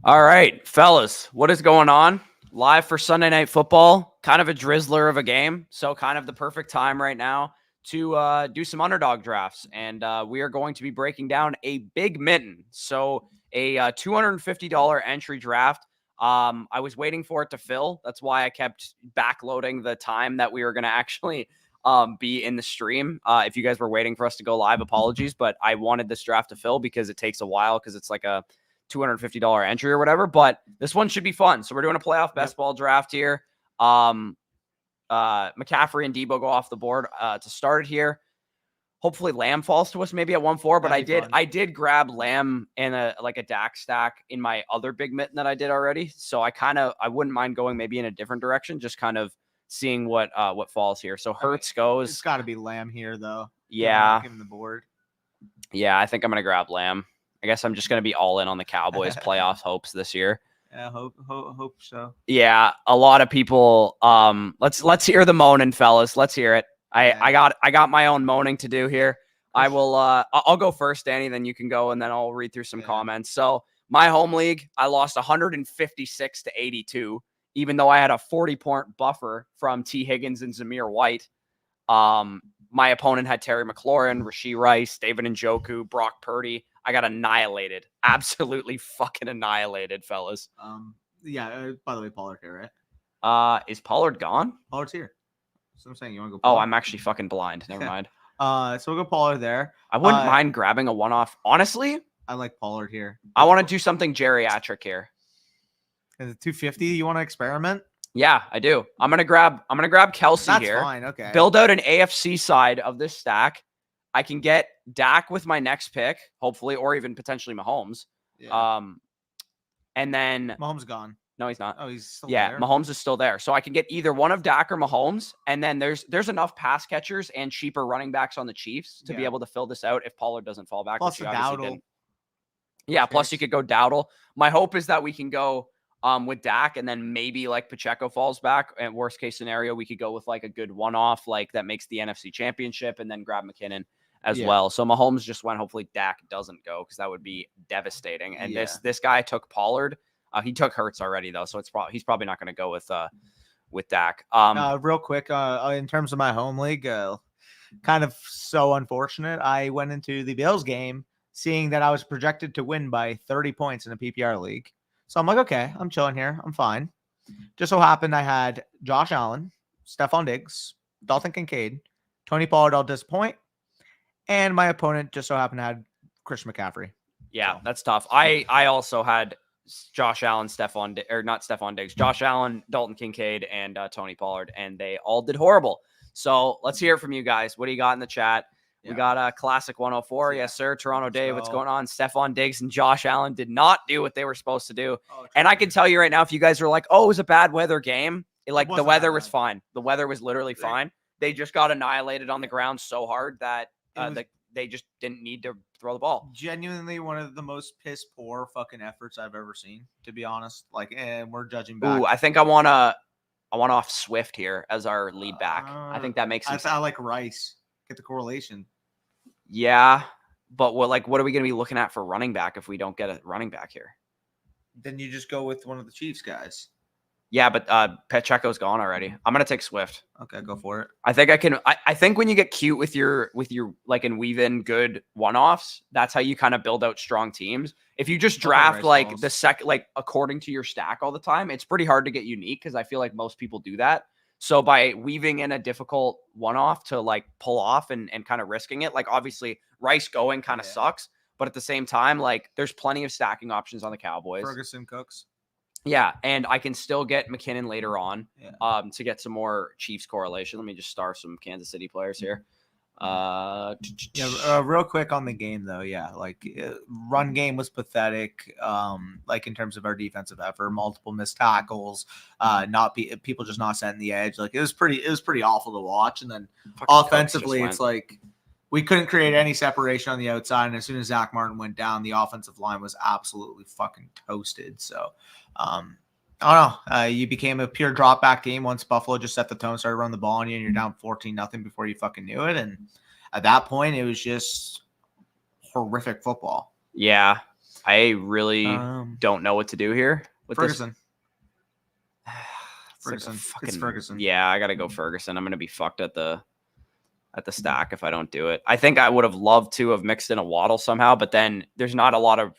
All right, fellas, what is going on? Live for Sunday Night Football. Kind of a drizzler of a game, so kind of the perfect time right now to do some underdog drafts. And we are going to be breaking down a big mitten. So a $250 entry draft. I was waiting for it to fill. That's why I kept backloading the time that we were going to actually be in the stream. If you guys were waiting for us to go live, apologies, but I wanted this draft to fill because it takes a while because it's like a $250 entry or whatever, but this one should be fun. So we're doing a playoff best ball draft here. McCaffrey and Debo go off the board to start it here. Hopefully Lamb falls to us maybe at 1-4, but I did grab Lamb in a Dak stack in my other big mitten that I did already. So I wouldn't mind going maybe in a different direction, just kind of seeing what falls here. So Hurts goes. It's got to be Lamb here though. Yeah. Give him the board. Yeah, I think I'm going to grab Lamb. I guess I'm just going to be all in on the Cowboys playoff hopes this year. Yeah, hope so. Yeah, a lot of people. Let's hear the moaning, fellas. Let's hear it. I got my own moaning to do here. I will. I'll go first, Danny. Then you can go, and then I'll read through some comments. So my home league, I lost 156 to 82, even though I had a 40-point buffer from T. Higgins and Zamir White. My opponent had Terry McLaurin, Rashee Rice, David Njoku, Brock Purdy. I got annihilated. Absolutely fucking annihilated, fellas. Yeah, by the way, Pollard here, right? Is Pollard gone? Pollard's here. So I'm saying you want to go Pollard? Oh, I'm actually fucking blind. Never mind. So we'll go Pollard there. I wouldn't mind grabbing a one-off. Honestly, I like Pollard here. I want to do something geriatric here. Is it 250? You want to experiment? Yeah, I do. I'm gonna grab Kelsey here. That's fine. Okay. Build out an AFC side of this stack. I can get Dak with my next pick, hopefully, or even potentially Mahomes. Yeah. And then Mahomes gone. No, he's not. Oh, he's still there. Mahomes is still there. So I can get either one of Dak or Mahomes. And then there's enough pass catchers and cheaper running backs on the Chiefs to be able to fill this out if Pollard doesn't fall back. Plus Dowdle. Yeah, plus you could go Dowdle. My hope is that we can go with Dak, and then maybe like Pacheco falls back. And worst case scenario, we could go with like a good one-off, like that makes the NFC Championship, and then grab McKinnon as well. So Mahomes just went. Hopefully Dak doesn't go because that would be devastating. And this guy took Pollard. He took Hurts already though, so he's probably not going to go with Dak. Real quick, in terms of my home league, kind of so unfortunate. I went into the Bills game seeing that I was projected to win by 30 points in a PPR league. So I'm like, okay, I'm chilling here. I'm fine. Just so happened I had Josh Allen, Stephon Diggs, Dalton Kincaid, Tony Pollard all disappoint, and my opponent just so happened to have Christian McCaffrey. Yeah, that's tough. I also had Josh Allen, not Diggs, Josh Allen, Dalton Kincaid, and Tony Pollard, and they all did horrible. So let's hear from you guys. What do you got in the chat? We got a classic 104. Yes, sir. Toronto Dave. What's going on? Stephon Diggs and Josh Allen did not do what they were supposed to do. And I can tell you right now, if you guys are like, oh, it was a bad weather game, the weather was fine. The weather was literally fine. They just got annihilated on the ground so hard that they just didn't need to throw the ball. Genuinely one of the most piss poor fucking efforts I've ever seen, to be honest. And we're judging back. Ooh, I think I want off Swift here as our lead back. I think that makes sense. I like Rice. Get the correlation. Yeah, but what are we going to be looking at for running back if we don't get a running back here? Then you just go with one of the Chiefs guys. Yeah, but Pacheco's gone already. I'm going to take Swift. Okay, go for it. I think I can. I think when you get cute with your like and weave in good one-offs, that's how you kind of build out strong teams. If you just draft like the second, like according to your stack all the time, it's pretty hard to get unique because I feel like most people do that. So by weaving in a difficult one-off to like pull off and kind of risking it, like obviously Rice going kind of sucks, but at the same time, like there's plenty of stacking options on the Cowboys. Ferguson, Cooks. Yeah, and I can still get McKinnon later on to get some more Chiefs correlation. Let me just star some Kansas City players here. Real quick on the game though. Yeah, like run game was pathetic. Like in terms of our defensive effort, multiple missed tackles, people just not setting the edge. Like it was pretty awful to watch. And then offensively, it's like we couldn't create any separation on the outside. And as soon as Zach Martin went down, the offensive line was absolutely fucking toasted. So, I don't know. You became a pure drop back game once Buffalo just set the tone, started running the ball on you, and you're down 14-0 before you fucking knew it. And at that point, it was just horrific football. Yeah. I really don't know what to do here with Ferguson. this. Ferguson. It's Ferguson. Yeah, I gotta go Ferguson. I'm gonna be fucked at the stack if I don't do it. I think I would have loved to have mixed in a Waddle somehow, but then there's not a lot of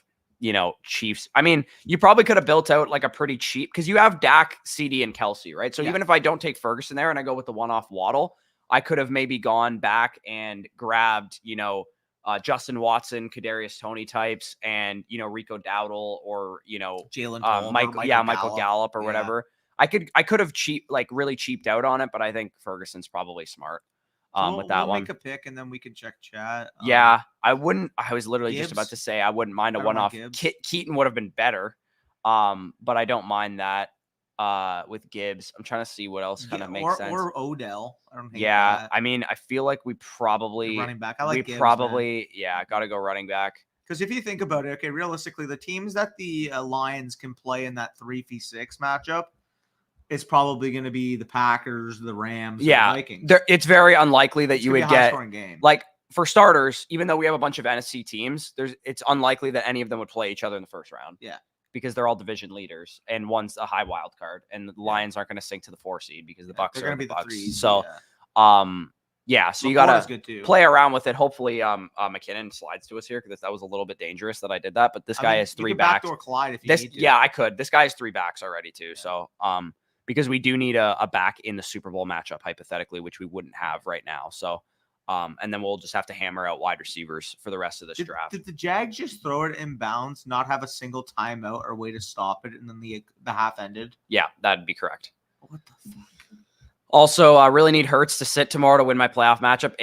Chiefs. I mean, you probably could have built out like a pretty cheap because you have Dak, CD, and Kelsey, right? So even if I don't take Ferguson there and I go with the one-off Waddle, I could have maybe gone back and grabbed, Justin Watson, Kadarius Toney types, and Rico Dowdle or Jalen Tolbert, Michael Gallup or whatever. I could have really cheaped out on it, but I think Ferguson's probably smart. With that we'll one, make a pick and then we can check chat. I wouldn't. I was literally just about to say I wouldn't mind a one-off. Keaton would have been better, but I don't mind that. With Gibbs, I'm trying to see what else kind of makes sense. Or Odell. I don't think that. I mean, I feel like we probably running back. I like Gibbs, got to go running back. Because if you think about it, okay, realistically, the teams that the Lions can play in that 3v6 matchup, it's probably going to be the Packers, the Rams, the Vikings. It's very unlikely that you would get game. Like for starters, even though we have a bunch of NFC teams, it's unlikely that any of them would play each other in the first round. Yeah. Because they're all division leaders and one's a high wild card and the Lions aren't going to sink to the 4 seed because the Bucks are going to be the Bucks. 3, so, so you got to play around with it. Hopefully, McKinnon slides to us here because that was a little bit dangerous that I did that. But this guy has 3 backs. Backdoor Clyde if you need to. Yeah, I could. This guy has 3 backs already too. Yeah. So, because we do need a back in the Super Bowl matchup hypothetically, which we wouldn't have right now. So, and then we'll just have to hammer out wide receivers for the rest of this draft. Did the Jags just throw it in bounds, not have a single timeout or way to stop it, and then the half ended? Yeah, that'd be correct. What the fuck? Also, I really need Hurts to sit tomorrow to win my playoff matchup.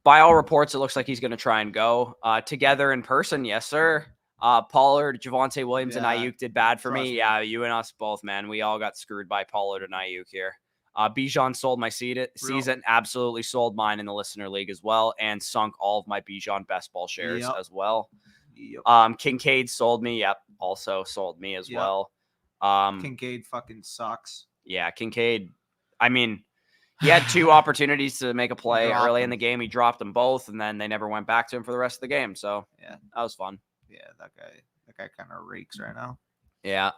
By all reports, it looks like he's going to try and go together in person. Yes, sir. Pollard, Javonte Williams, and Ayuk did bad for me. Yeah, you and us both, man. We all got screwed by Pollard and Ayuk here. Bijan sold my season, absolutely sold mine in the listener league as well, and sunk all of my Bijan best ball shares as well. Yep. Kincaid sold me. Yep, also sold me as well. Kincaid fucking sucks. Yeah, Kincaid. I mean, he had 2 opportunities to make a play early in the game. He dropped them both, and then they never went back to him for the rest of the game. So that was fun. Yeah, that guy kind of reeks right now. Yeah.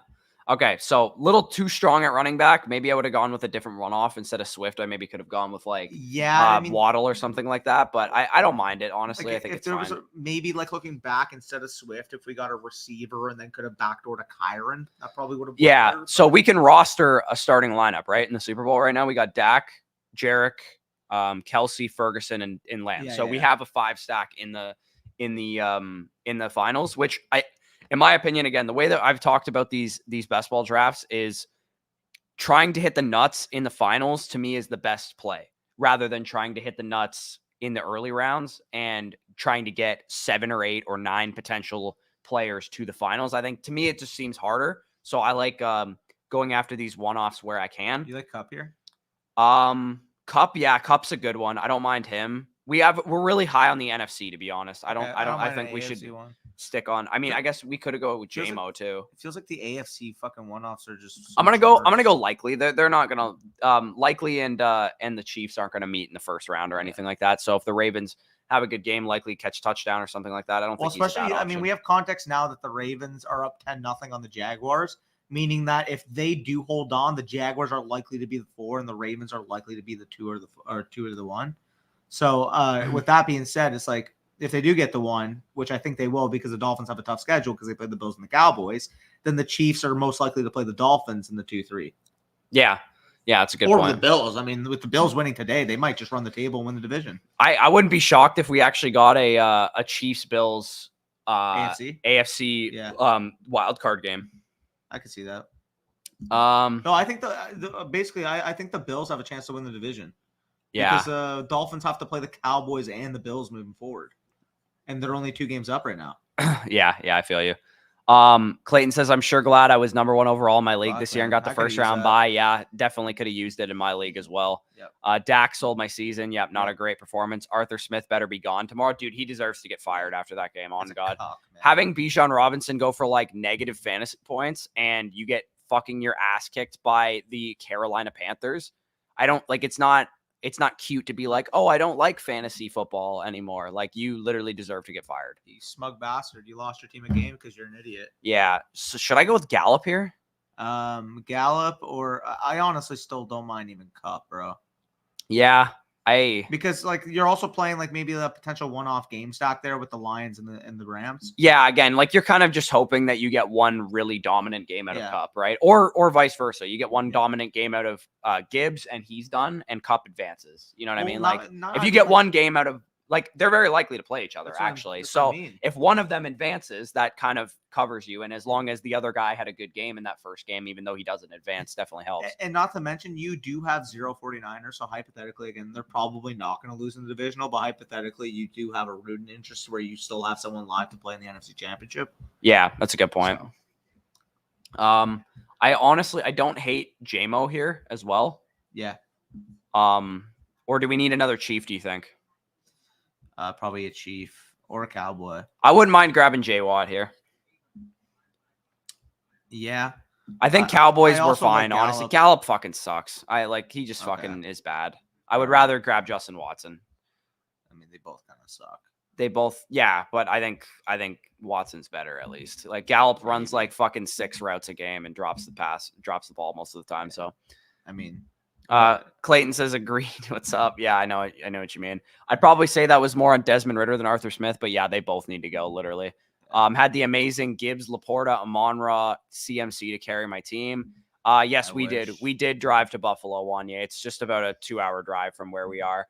Okay, so little too strong at running back. Maybe I would have gone with a different runoff instead of Swift. I maybe could have gone with Waddle or something like that. But I don't mind it, honestly. I think it's fine. Maybe looking back instead of Swift, if we got a receiver and then could have backdoored to Kyron, that probably would have been better. So we can roster a starting lineup, right? In the Super Bowl right now, we got Dak, Jarek, Kelsey, Ferguson, and Lamb. We have a 5 stack in the finals, which in my opinion, again, the way that I've talked about these best ball drafts is trying to hit the nuts in the finals to me is the best play rather than trying to hit the nuts in the early rounds and trying to get 7 or 8 or 9 potential players to the finals. I think to me, it just seems harder. So I like going after these one-offs where I can. You like Cup here? Cup. Yeah. Cup's a good one. I don't mind him. We're really high on the NFC, to be honest. I think we should stick on. I mean, I guess we could have go with JMO too. It feels like the AFC fucking one-offs are just. I'm gonna go likely. They're not gonna likely and the Chiefs aren't gonna meet in the first round or anything like that. So if the Ravens have a good game, likely catch a touchdown or something like that. I don't think. Especially, I mean, we have context now that the Ravens are up 10-0 on the Jaguars, meaning that if they do hold on, the Jaguars are likely to be the 4 and the Ravens are likely to be the 2 or 2 or the 1. So with that being said, it's like if they do get the 1, which I think they will because the Dolphins have a tough schedule because they played the Bills and the Cowboys, then the Chiefs are most likely to play the Dolphins in the 2-3. Yeah, that's a good point. Or the Bills. I mean, with the Bills winning today, they might just run the table and win the division. I wouldn't be shocked if we actually got a Chiefs-Bills AFC wild card game. I could see that. No, I think I think the Bills have a chance to win the division. Yeah, because Dolphins have to play the Cowboys and the Bills moving forward, and they're only 2 games up right now. yeah, I feel you. Clayton says, I'm sure glad I was number 1 overall in my league this year and got the first round bye. Yeah, definitely could have used it in my league as well. Yep. Dak sold my season. Yep, not a great performance. Arthur Smith better be gone tomorrow. Dude, he deserves to get fired after that game. On God. Having Bijan Robinson go for negative fantasy points and you get fucking your ass kicked by the Carolina Panthers. I don't it's not it's not cute to be like, oh, I don't like fantasy football anymore. Like, you literally deserve to get fired. You smug bastard. You lost your team a game because you're an idiot. Yeah. So should I go with Gallup here? Gallup, or I honestly still don't mind even Cup, bro. Yeah. Because like you're also playing like maybe a potential one-off game stack there with the Lions and the Rams. Yeah, again, like you're kind of just hoping that you get one really dominant game out of Cup, right? Or vice versa. You get one dominant game out of Gibbs and he's done, and Cup advances. You know what I mean? Like if you get one game out of, like, they're very likely to play each other, actually. So if one of them advances, that kind of covers you. And as long as the other guy had a good game in that first game, even though he doesn't advance, definitely helps. And not to mention, you do have 0-49ers. So hypothetically, again, they're probably not going to lose in the divisional, but hypothetically, you do have a rooting interest where you still have someone live to play in the NFC Championship. Yeah, that's a good point. So. I don't hate JMO here as well. Yeah. Or do we need another Chief, do you think? Probably a Chief or a Cowboy. I wouldn't mind grabbing J Watt here. Yeah. I think Cowboys were fine, honestly. Gallup fucking sucks. He just fucking is bad. I would rather grab Justin Watson. I mean, they both kind of suck. They both, yeah, but I think Watson's better at least. Like, Gallup runs like fucking 6 routes a game and drops the ball most of the time. So, I mean, Clayton says agreed. What's up? Yeah, I know what you mean. I'd probably say that was more on Desmond Ridder than Arthur Smith, but yeah, they both need to go, literally. Had the amazing Gibbs, Laporta, Amon-Ra, CMC to carry my team. Yes, we did. We did drive to Buffalo, Wanye. It's just about a 2-hour drive from where we are.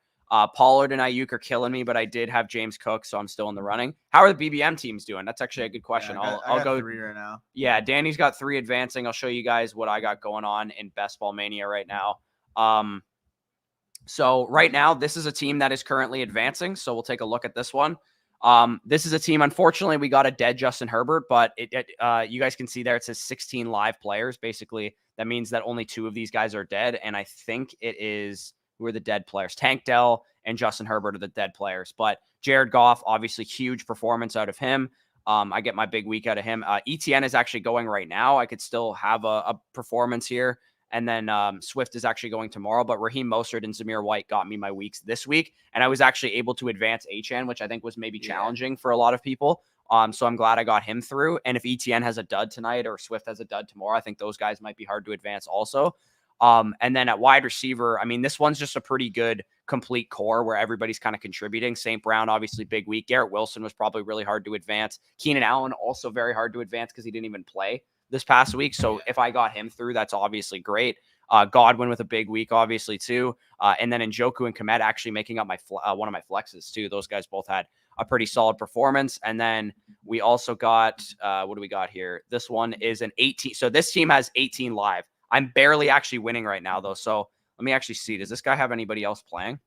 Pollard and Ayuk are killing me, but I did have James Cook, so I'm still in the running. How are the BBM teams doing? That's actually a good question. Yeah, I'll go 3 right now. Yeah, Danny's got 3 advancing. I'll show you guys what I got going on in Best Ball Mania right now. So right now, this is a team that is currently advancing. So we'll take a look at this one. This is a team, unfortunately, we got a dead Justin Herbert, but you guys can see there, it says 16 live players. Basically, that means that only 2 of these guys are dead. And I think it is, who are the dead players? Tank Dell and Justin Herbert are the dead players. But Jared Goff, obviously huge performance out of him. I get my big week out of him. ETN is actually going right now. I could still have a performance here. And then Swift is actually going tomorrow. But Raheem Mostert and Zamir White got me my weeks this week. And I was actually able to advance HN, which I think was maybe challenging for a lot of people. So I'm glad I got him through. And if ETN has a dud tonight or Swift has a dud tomorrow, I think those guys might be hard to advance also. And then at wide receiver, I mean, this one's just a pretty good complete core where everybody's kind of contributing. St. Brown, obviously big week. Garrett Wilson was probably really hard to advance. Keenan Allen also very hard to advance because he didn't even play this past week. So if I got him through, that's obviously great. Godwin with a big week, obviously, too. And then Njoku and Komet actually making up my one of my flexes, too. Those guys both had a pretty solid performance. And then we also got, what do we got here? This one is an 18. So this team has 18 live. I'm barely actually winning right now, though. So let me actually see. Does this guy have anybody else playing?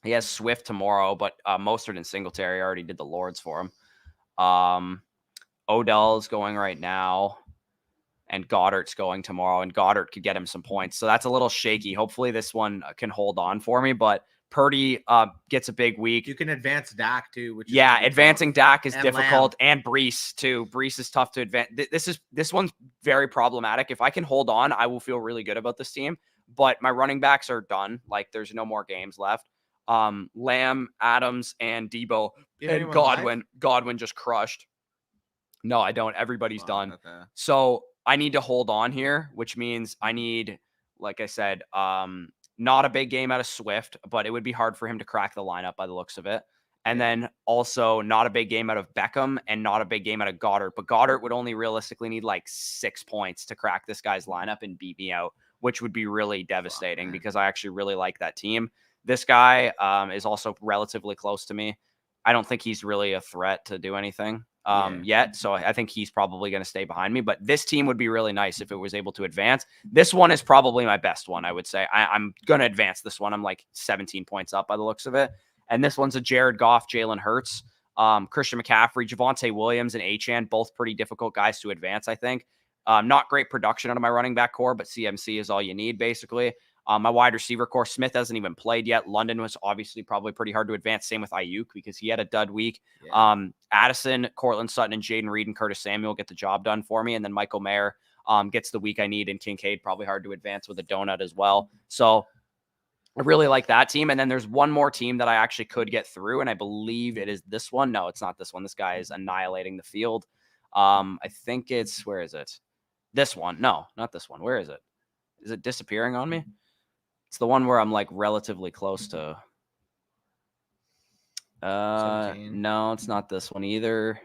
He has Swift tomorrow, but Mostert and Singletary already did the Lords for him. Odell's going right now, and Goddard's going tomorrow, and Goddard could get him some points. So that's a little shaky. Hopefully this one can hold on for me, but Purdy gets a big week. You can advance Dak too. Which advancing Dak is difficult, Lamb. and Brees too. Brees is tough to advance. This one's very problematic. If I can hold on, I will feel really good about this team. But my running backs are done. Like, there's no more games left. Lamb, Adams, and Debo, and Godwin. Godwin just crushed. No, I don't. Everybody's done. Okay. So I need to hold on here, which means I need, like I said, not a big game out of Swift, but it would be hard for him to crack the lineup by the looks of it. And then also not a big game out of Beckham and not a big game out of Goddard. But Goddard would only realistically need like 6 points to crack this guy's lineup and beat me out, which would be really devastating because I actually really like that team. This guy is also relatively close to me. I don't think he's really a threat to do anything yet. So I think he's probably going to stay behind me. But this team would be really nice if it was able to advance. This one is probably my best one, I would say. I'm going to advance this one. I'm like 17 points up by the looks of it. And this one's a Jared Goff, Jalen Hurts, Christian McCaffrey, Javonte Williams, and Achane, both pretty difficult guys to advance, I think. Not great production out of my running back core, but CMC is all you need, basically. My wide receiver core, Smith hasn't even played yet. London was obviously probably pretty hard to advance. Same with Ayuk because he had a dud week. Yeah. Addison, Cortland Sutton, and Jaden Reed and Curtis Samuel get the job done for me. And then Michael Mayer gets the week I need. And Kincaid probably hard to advance with a donut as well. So I really like that team. And then there's one more team that I actually could get through, and I believe it is this one. No, it's not this one. This guy is annihilating the field. I think it's, where is it? This one. No, not this one. Where is it? Is it disappearing on me? It's the one where I'm like relatively close to. 17. No, it's not this one either.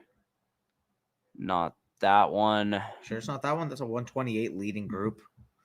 Not that one. Sure, it's not that one. That's a 128 leading group.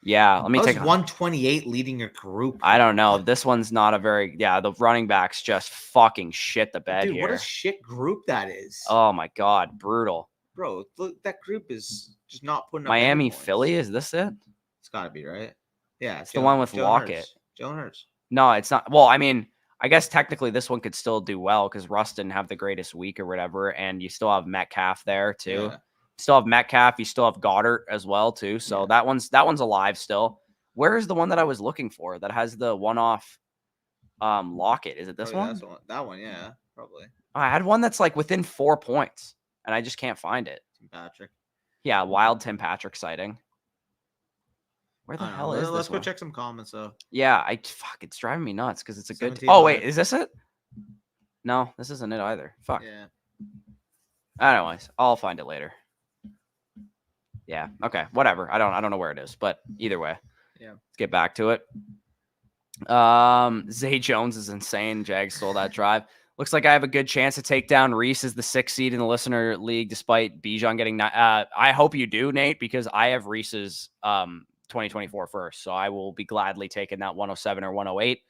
Yeah, let me take 128 leading your group. I don't know. This one's not a very the running backs just fucking shit the bed Dude, here. what a shit group that is. Oh my god, brutal. Bro, look, that group is just not putting up Miami, any points. Philly, is this it? It's got to be, right? Yeah, it's the one with Lockett. Jalen Hurts. No, it's not. Well, I mean, I guess technically this one could still do well because Russ didn't have the greatest week or whatever, and you still have Metcalf there too. Yeah. Still have Metcalf. You still have Goddard as well too. So that one's alive still. Where is the one that I was looking for that has the one-off Lockett? Is it this one? That one, yeah, probably. Oh, I had one that's like within 4 points, and I just can't find it. Tim Patrick. Yeah, wild Tim Patrick sighting. Where the hell is this? Let's go check some comments though. Yeah, it's driving me nuts because it's a good. Oh wait, is this it? No, this isn't it either. Fuck. Yeah. Anyways, I'll find it later. Yeah. Okay. Whatever. I don't know where it is, but either way. Yeah. Let's get back to it. Zay Jones is insane. Jags stole that drive. Looks like I have a good chance to take down Reese as the 6th seed in the listener league, despite Bijan getting. I hope you do, Nate, because I have Reese's 2024 first, so I will be gladly taking that 107 or 108.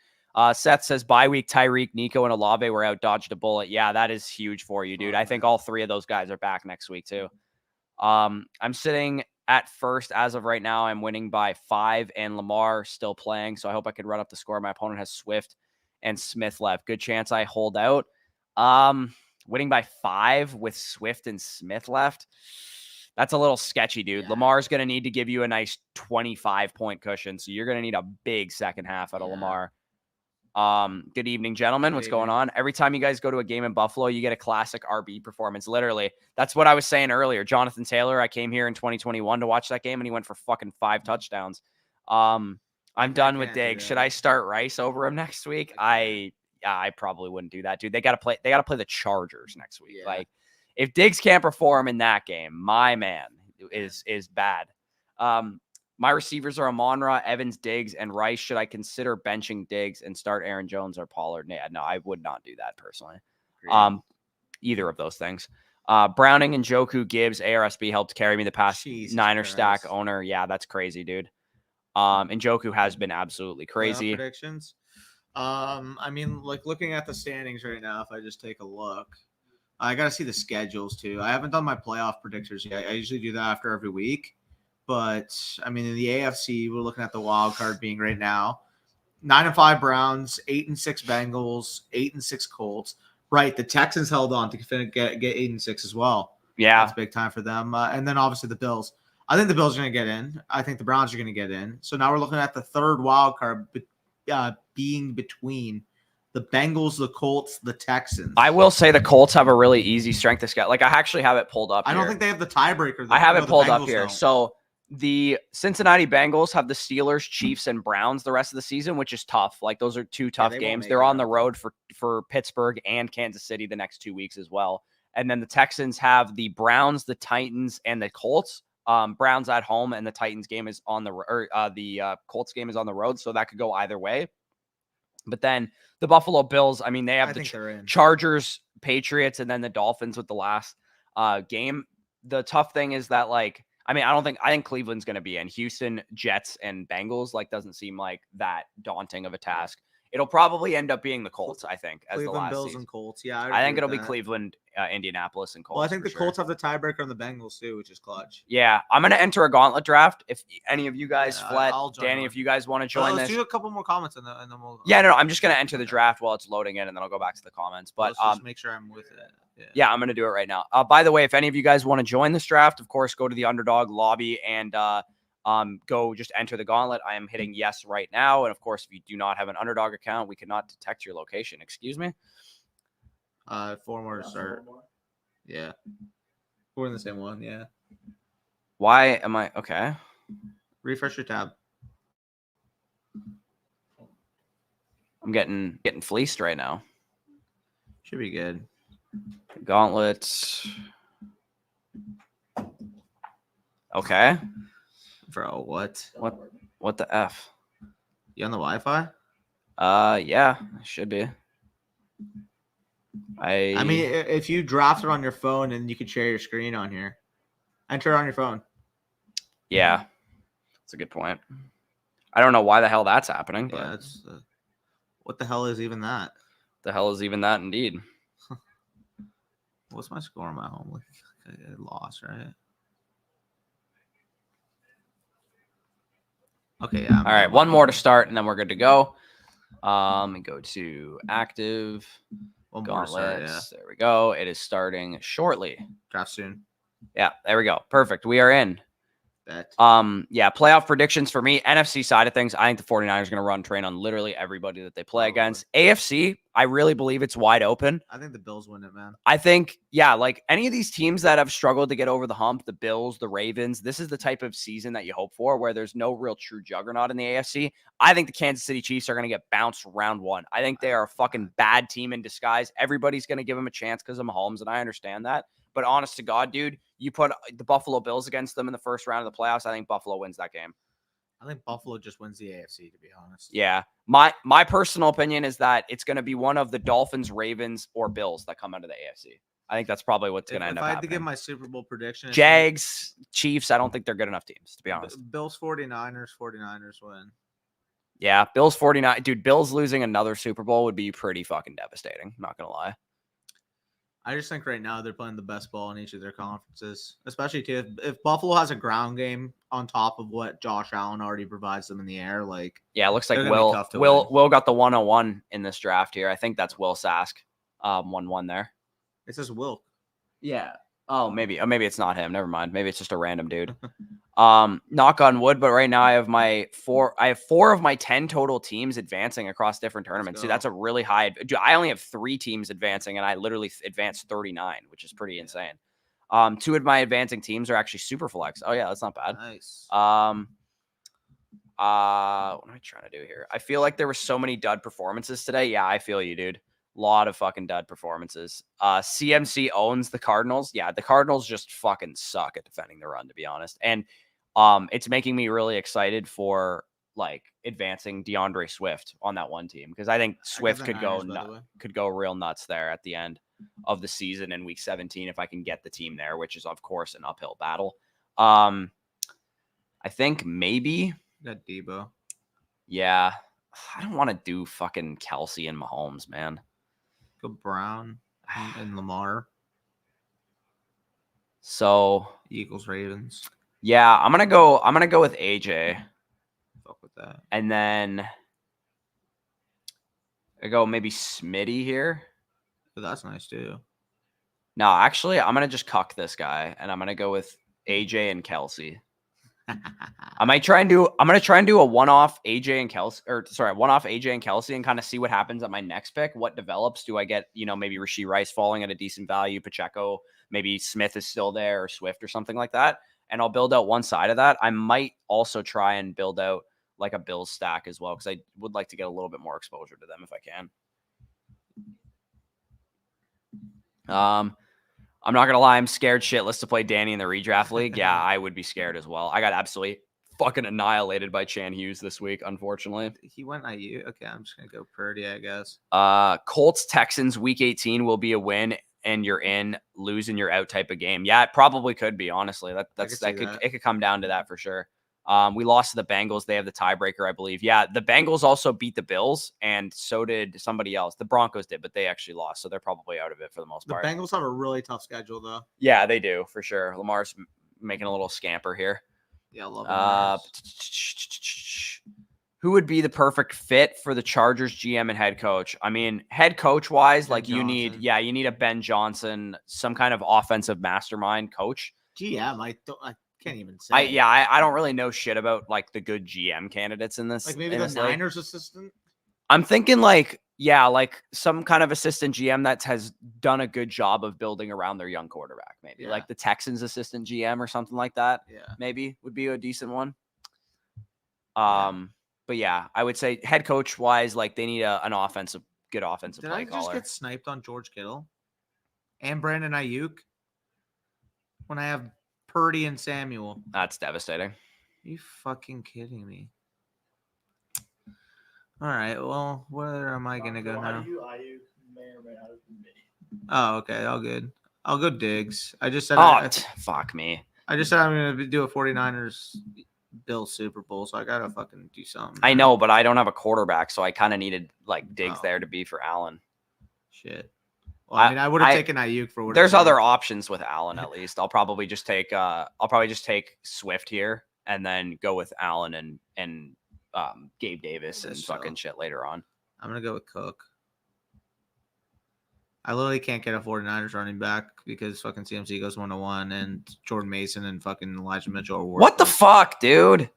Seth says bye week Tyreek, Nico, and Olave were out, dodged a bullet. Yeah, that is huge for you, dude. I think all 3 of those guys are back next week too. I'm sitting at first as of right now. I'm winning by 5, and Lamar still playing, so I hope I can run up the score. My opponent has Swift and Smith left. Good chance I hold out. Winning by 5 with Swift and Smith left. That's a little sketchy, dude. Yeah. Lamar's going to need to give you a nice 25-point cushion, so you're going to need a big second half out of Lamar. Good evening, gentlemen. What's going on? Every time you guys go to a game in Buffalo, you get a classic RB performance. Literally, that's what I was saying earlier. Jonathan Taylor, I came here in 2021 to watch that game, and he went for fucking 5 touchdowns. I'm done with Diggs. Should I start Rice over him next week? I probably wouldn't do that, dude. They got to play the Chargers next week. Yeah. Like, if Diggs can't perform in that game, my man is bad. My receivers are Amon-Ra, Evans, Diggs, and Rice. Should I consider benching Diggs and start Aaron Jones or Pollard? No, I would not do that personally. Great. Either of those things. Browning and Njoku, Gibbs, ARSB helped carry me the past Niner stack owner. Yeah, that's crazy, dude. And Njoku has been absolutely crazy. Predictions. I mean, like looking at the standings right now, if I just take a look, I got to see the schedules too. I haven't done my playoff predictors yet. I usually do that after every week. But I mean, in the AFC, we're looking at the wild card being right now 9-5 Browns, 8-6 Bengals, 8-6 Colts. Right, the Texans held on to get 8-6 as well. Yeah, that's big time for them. And then obviously the Bills. I think the Bills are going to get in. I think the Browns are going to get in. So now we're looking at the third wild card being between the Bengals, the Colts, the Texans. I will say the Colts have a really easy strength of schedule. Like, I actually have it pulled up here. I don't think they have the tiebreaker. I have it pulled up here. So the Cincinnati Bengals have the Steelers, Chiefs, and Browns the rest of the season, which is tough. Like, those are 2 tough games. They're on the road for Pittsburgh and Kansas City the next 2 weeks as well. And then the Texans have the Browns, the Titans, and the Colts. Browns at home, and the Titans game is on the Colts game is on the road, so that could go either way. But then the Buffalo Bills, I mean, they have the Chargers, Patriots, and then the Dolphins with the last game. The tough thing is that, like, I think Cleveland's going to be in. Houston, Jets, and Bengals, like, doesn't seem like that daunting of a task. It'll probably end up being the Colts, I think, as Cleveland, the last Bills, season. and Colts. Yeah, I think it'll be Cleveland, Indianapolis, and Colts. Well, I think the Colts have the tiebreaker on the Bengals too, which is clutch. Yeah, I'm gonna enter a gauntlet draft. If any of you guys, Danny, if you guys want to join let's this, do a couple more comments and then we'll. Yeah, no, I'm just gonna enter the draft while it's loading in, and then I'll go back to the comments. But let's just make sure I'm with it. Yeah, I'm gonna do it right now. By the way, if any of you guys want to join this draft, of course, go to the Underdog lobby and go just enter the gauntlet. I am hitting yes right now. And of course, if you do not have an Underdog account, we cannot detect your location. Excuse me. 4 more to start. Yeah. We're in the same one. Yeah. Why am I okay? Refresh your tab. I'm getting fleeced right now. Should be good. Gauntlets. Okay. Bro, what? What the F? You on the Wi-Fi? Yeah, should be. I mean, if you draft it on your phone and you can share your screen on here, enter it on your phone. Yeah, that's a good point. I don't know why the hell that's happening, but yeah, it's what the hell is even that? The hell is even that indeed? What's my score on my home? I lost, right? Okay, yeah. All right, one more to start, and then we're good to go. And go to active. One more to start, yeah. There we go. It is starting shortly. Draft soon. Yeah, there we go. Perfect. We are in. Bet. Yeah, playoff predictions for me. NFC side of things, I think the 49ers are going to run train on literally everybody that they play against. AFC, I really believe it's wide open. I think the Bills win it, man. I think, yeah, like any of these teams that have struggled to get over the hump, the Bills, the Ravens, this is the type of season that you hope for where there's no real true juggernaut in the AFC. I think the Kansas City Chiefs are going to get bounced round one. I think they are a fucking bad team in disguise. Everybody's going to give them a chance because of Mahomes, and I understand that. But honest to God, dude, you put the Buffalo Bills against them in the first round of the playoffs, I think Buffalo wins that game. I think Buffalo just wins the AFC, to be honest. Yeah. My personal opinion is that it's going to be one of the Dolphins, Ravens, or Bills that come out of the AFC. I think that's probably what's going to end up happening. If I had to give my Super Bowl prediction, Jags, Chiefs, I don't think they're good enough teams, to be honest. Bills, 49ers win. Yeah, Bills 49. Dude, Bills losing another Super Bowl would be pretty fucking devastating. I'm not going to lie. I just think right now they're playing the best ball in each of their conferences, especially too if Buffalo has a ground game on top of what Josh Allen already provides them in the air. Like, yeah, it looks like Will got the 101 in this draft here. I think that's Will Sask, 1-1 there. It says Will. Yeah. Oh, maybe it's not him. Never mind. Maybe it's just a random dude. Knock on wood, but right now I have four of my 10 total teams advancing across different tournaments. See, that's a really high. Dude, I only have 3 teams advancing, and I literally advanced 39, which is pretty insane. 2 of my advancing teams are actually super flex. Oh yeah, that's not bad. Nice. What am I trying to do here? I feel like there were so many dud performances today. Yeah, I feel you, dude. Lot of fucking dud performances. CMC owns the Cardinals. Yeah, the Cardinals just fucking suck at defending the run, to be honest. And it's making me really excited for like advancing DeAndre Swift on that one team because I think Swift could go real nuts there at the end of the season in week 17 if I can get the team there, which is of course an uphill battle. I think maybe that Debo. Yeah, I don't want to do fucking Kelsey and Mahomes, man. Go Brown and Lamar. So Eagles, Ravens. Yeah, I'm gonna go with AJ. Fuck with that. And then I go maybe Smitty here. But that's nice too. No, actually, I'm gonna just cuck this guy, and I'm gonna go with AJ and Kelsey. I'm gonna try and do a one-off AJ and Kelsey, one-off AJ and Kelsey, and kind of see what happens at my next pick. What develops? Do I get, maybe Rashee Rice falling at a decent value, Pacheco, maybe Smith is still there, or Swift or something like that, and I'll build out one side of that. I might also try and build out like a Bills stack as well, because I would like to get a little bit more exposure to them if I can. I'm not going to lie. I'm scared shitless to play Danny in the redraft league. Yeah, I would be scared as well. I got absolutely fucking annihilated by Chan Hughes this week, unfortunately. He went IU. Okay, I'm just going to go Purdy, I guess. Colts Texans week 18 will be a win and you're in, losing you're out type of game. Yeah, it probably could be, honestly. It could come down to that for sure. We lost to the Bengals. They have the tiebreaker, I believe. Yeah, the Bengals also beat the Bills, and so did somebody else. The Broncos did, but they actually lost, so they're probably out of it for the most part. The Bengals have a really tough schedule, though. Yeah, they do, for sure. Lamar's making a little scamper here. Yeah, I love who would be the perfect fit for the Chargers GM and head coach? I mean, head coach-wise, you need a Ben Johnson, some kind of offensive mastermind coach. GM, I can't even say. I don't really know shit about like the good GM candidates in this. Like maybe the Niners assistant. I'm thinking some kind of assistant GM that has done a good job of building around their young quarterback. Maybe like the Texans assistant GM or something like that. Yeah, maybe would be a decent one. But yeah, I would say head coach wise, like they need an good offensive Did play I just caller. get sniped on George Kittle and Brandon Ayuk when I have Purdy and Samuel? That's devastating. Are you fucking kidding me? All right. Well, where am I gonna go now? Ayuk may or may not have been me. Oh, okay. All good. I'll go Diggs. I just said Fuck me. I just said I'm gonna do a 49ers Bills Super Bowl, so I gotta fucking do something. I know, but I don't have a quarterback, so I kind of needed like Diggs Oh. there to be for Allen. Shit. Well, I mean, I would have taken Ayuk for what. There's other options with Allen at least. I'll probably just take Swift here and then go with Allen and Gabe Davis and fucking shit later on. I'm gonna go with Cook. I literally can't get a 49ers running back because fucking CMC goes 1-1 and Jordan Mason and fucking Elijah Mitchell are worthless. What the fuck, dude?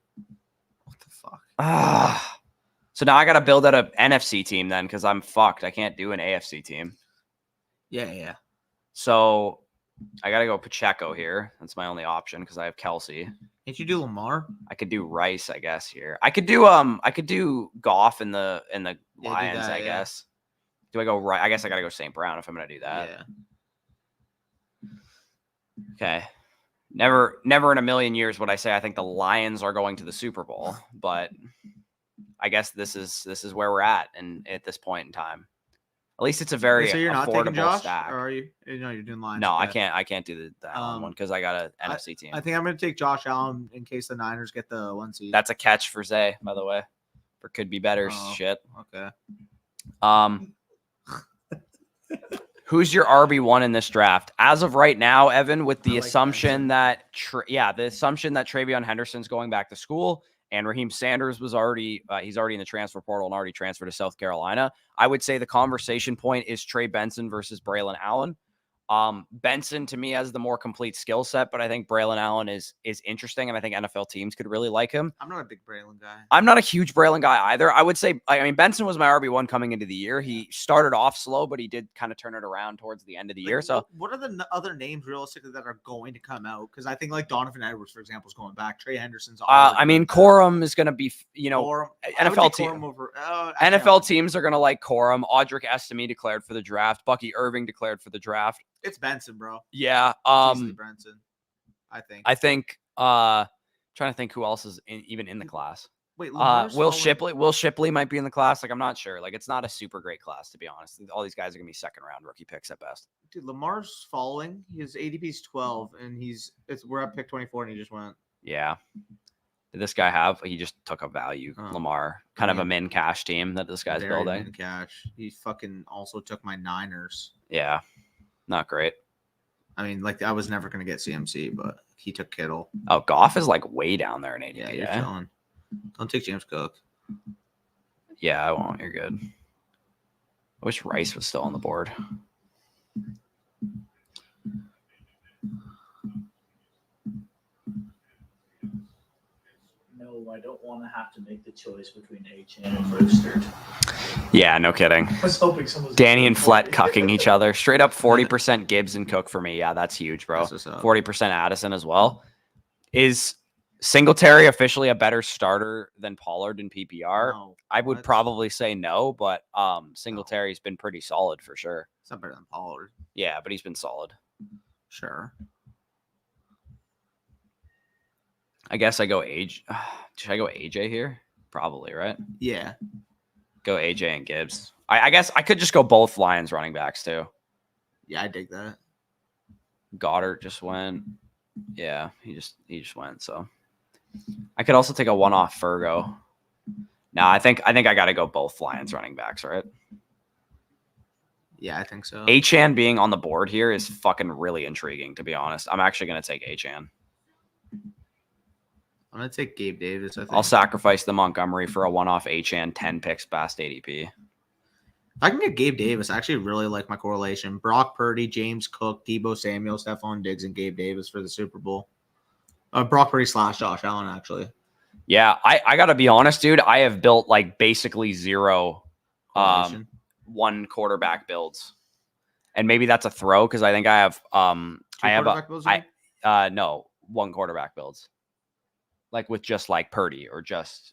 What the fuck? So now I got to build out an NFC team then because I'm fucked. I can't do an AFC team. Yeah. So I got to go Pacheco here. That's my only option because I have Kelsey. Can't you do Lamar? I could do Rice, I guess, here. I could do Goff in the Lions, I guess. Do I go right? I guess I gotta go St. Brown if I'm gonna do that. Yeah. Okay. Never in a million years would I say I think the Lions are going to the Super Bowl, but I guess this is where we're at and at this point in time. At least it's a very so you're not affordable taking Josh, stack. or are you? No, you're doing Lions. No, okay. I can't do the Allen one because I got an NFC team. I think I'm gonna take Josh Allen in case the Niners get the 1 seed. That's a catch for Zay, by the way. For could be better shit. Okay. Who's your RB1 in this draft? As of right now, Evan, with the assumption that Travion Henderson's going back to school and Raheem Sanders was he's already in the transfer portal and already transferred to South Carolina. I would say the conversation point is Trey Benson versus Braylon Allen. Benson to me has the more complete skill set, but I think Braylon Allen is interesting, and I think NFL teams could really like him. I'm not a big Braylon guy. I'm not a huge Braylon guy either. I would say, I mean, Benson was my RB1 coming into the year. He started off slow, but he did kind of turn it around towards the end of the year. So, what are the other names realistically that are going to come out? Because I think like Donovan Edwards, for example, is going back. Trey Henderson's. I mean, Corum is going to be, NFL team. NFL teams are going to like Corum. Audric Estime declared for the draft. Bucky Irving declared for the draft. It's Benson, bro. Yeah. Benson. I think. Trying to think who else is even in the class. Wait, Will Shipley might be in the class. Like, I'm not sure. Like, it's not a super great class, to be honest. All these guys are gonna be second round rookie picks at best. Dude, Lamar's falling. His ADP's 12, and we're at pick 24, and he just went. Yeah. Did this guy have? He just took a value. Lamar, kind of a min cash team that this guy's building. Min cash. He fucking also took my Niners. Yeah. Not great. I mean, like, I was never going to get CMC, but he took Kittle. Oh, Goff is like way down there in ADP. Yeah, you're chilling. Don't take James Cook. Yeah, I won't. You're good. I wish Rice was still on the board. No, I don't want to have to make the choice between H-Chan and Roosterd. Yeah, no kidding. I was hoping someone was Danny and Flett cucking each other. Straight up 40% Gibbs and Cook for me. Yeah, that's huge, bro. 40% Addison as well. Is Singletary officially a better starter than Pollard in PPR? No. I would probably say no, but Singletary's been pretty solid for sure. It's not better than Pollard. Yeah, but he's been solid. Sure. I guess I go age. Should I go AJ here? Probably, right? Yeah. Go AJ and Gibbs. I guess I could just go both Lions running backs too. Yeah, I dig that. Goddard just went. Yeah, he just went. So I could also take a one-off Fergo. No, I think I got to go both Lions running backs, right? Yeah, I think so. Achane being on the board here is fucking really intriguing, to be honest. I'm actually going to take Achane. I'm going to take Gabe Davis, I think. I'll sacrifice the Montgomery for a one-off Achane 10 picks past ADP. If I can get Gabe Davis, I actually really like my correlation. Brock Purdy, James Cook, Deebo Samuel, Stephon Diggs, and Gabe Davis for the Super Bowl. Brock Purdy / Josh Allen, actually. Yeah, I got to be honest, dude. I have built like basically zero one quarterback builds. And maybe that's a throw because I think I have no one quarterback builds. Like with just like Purdy or just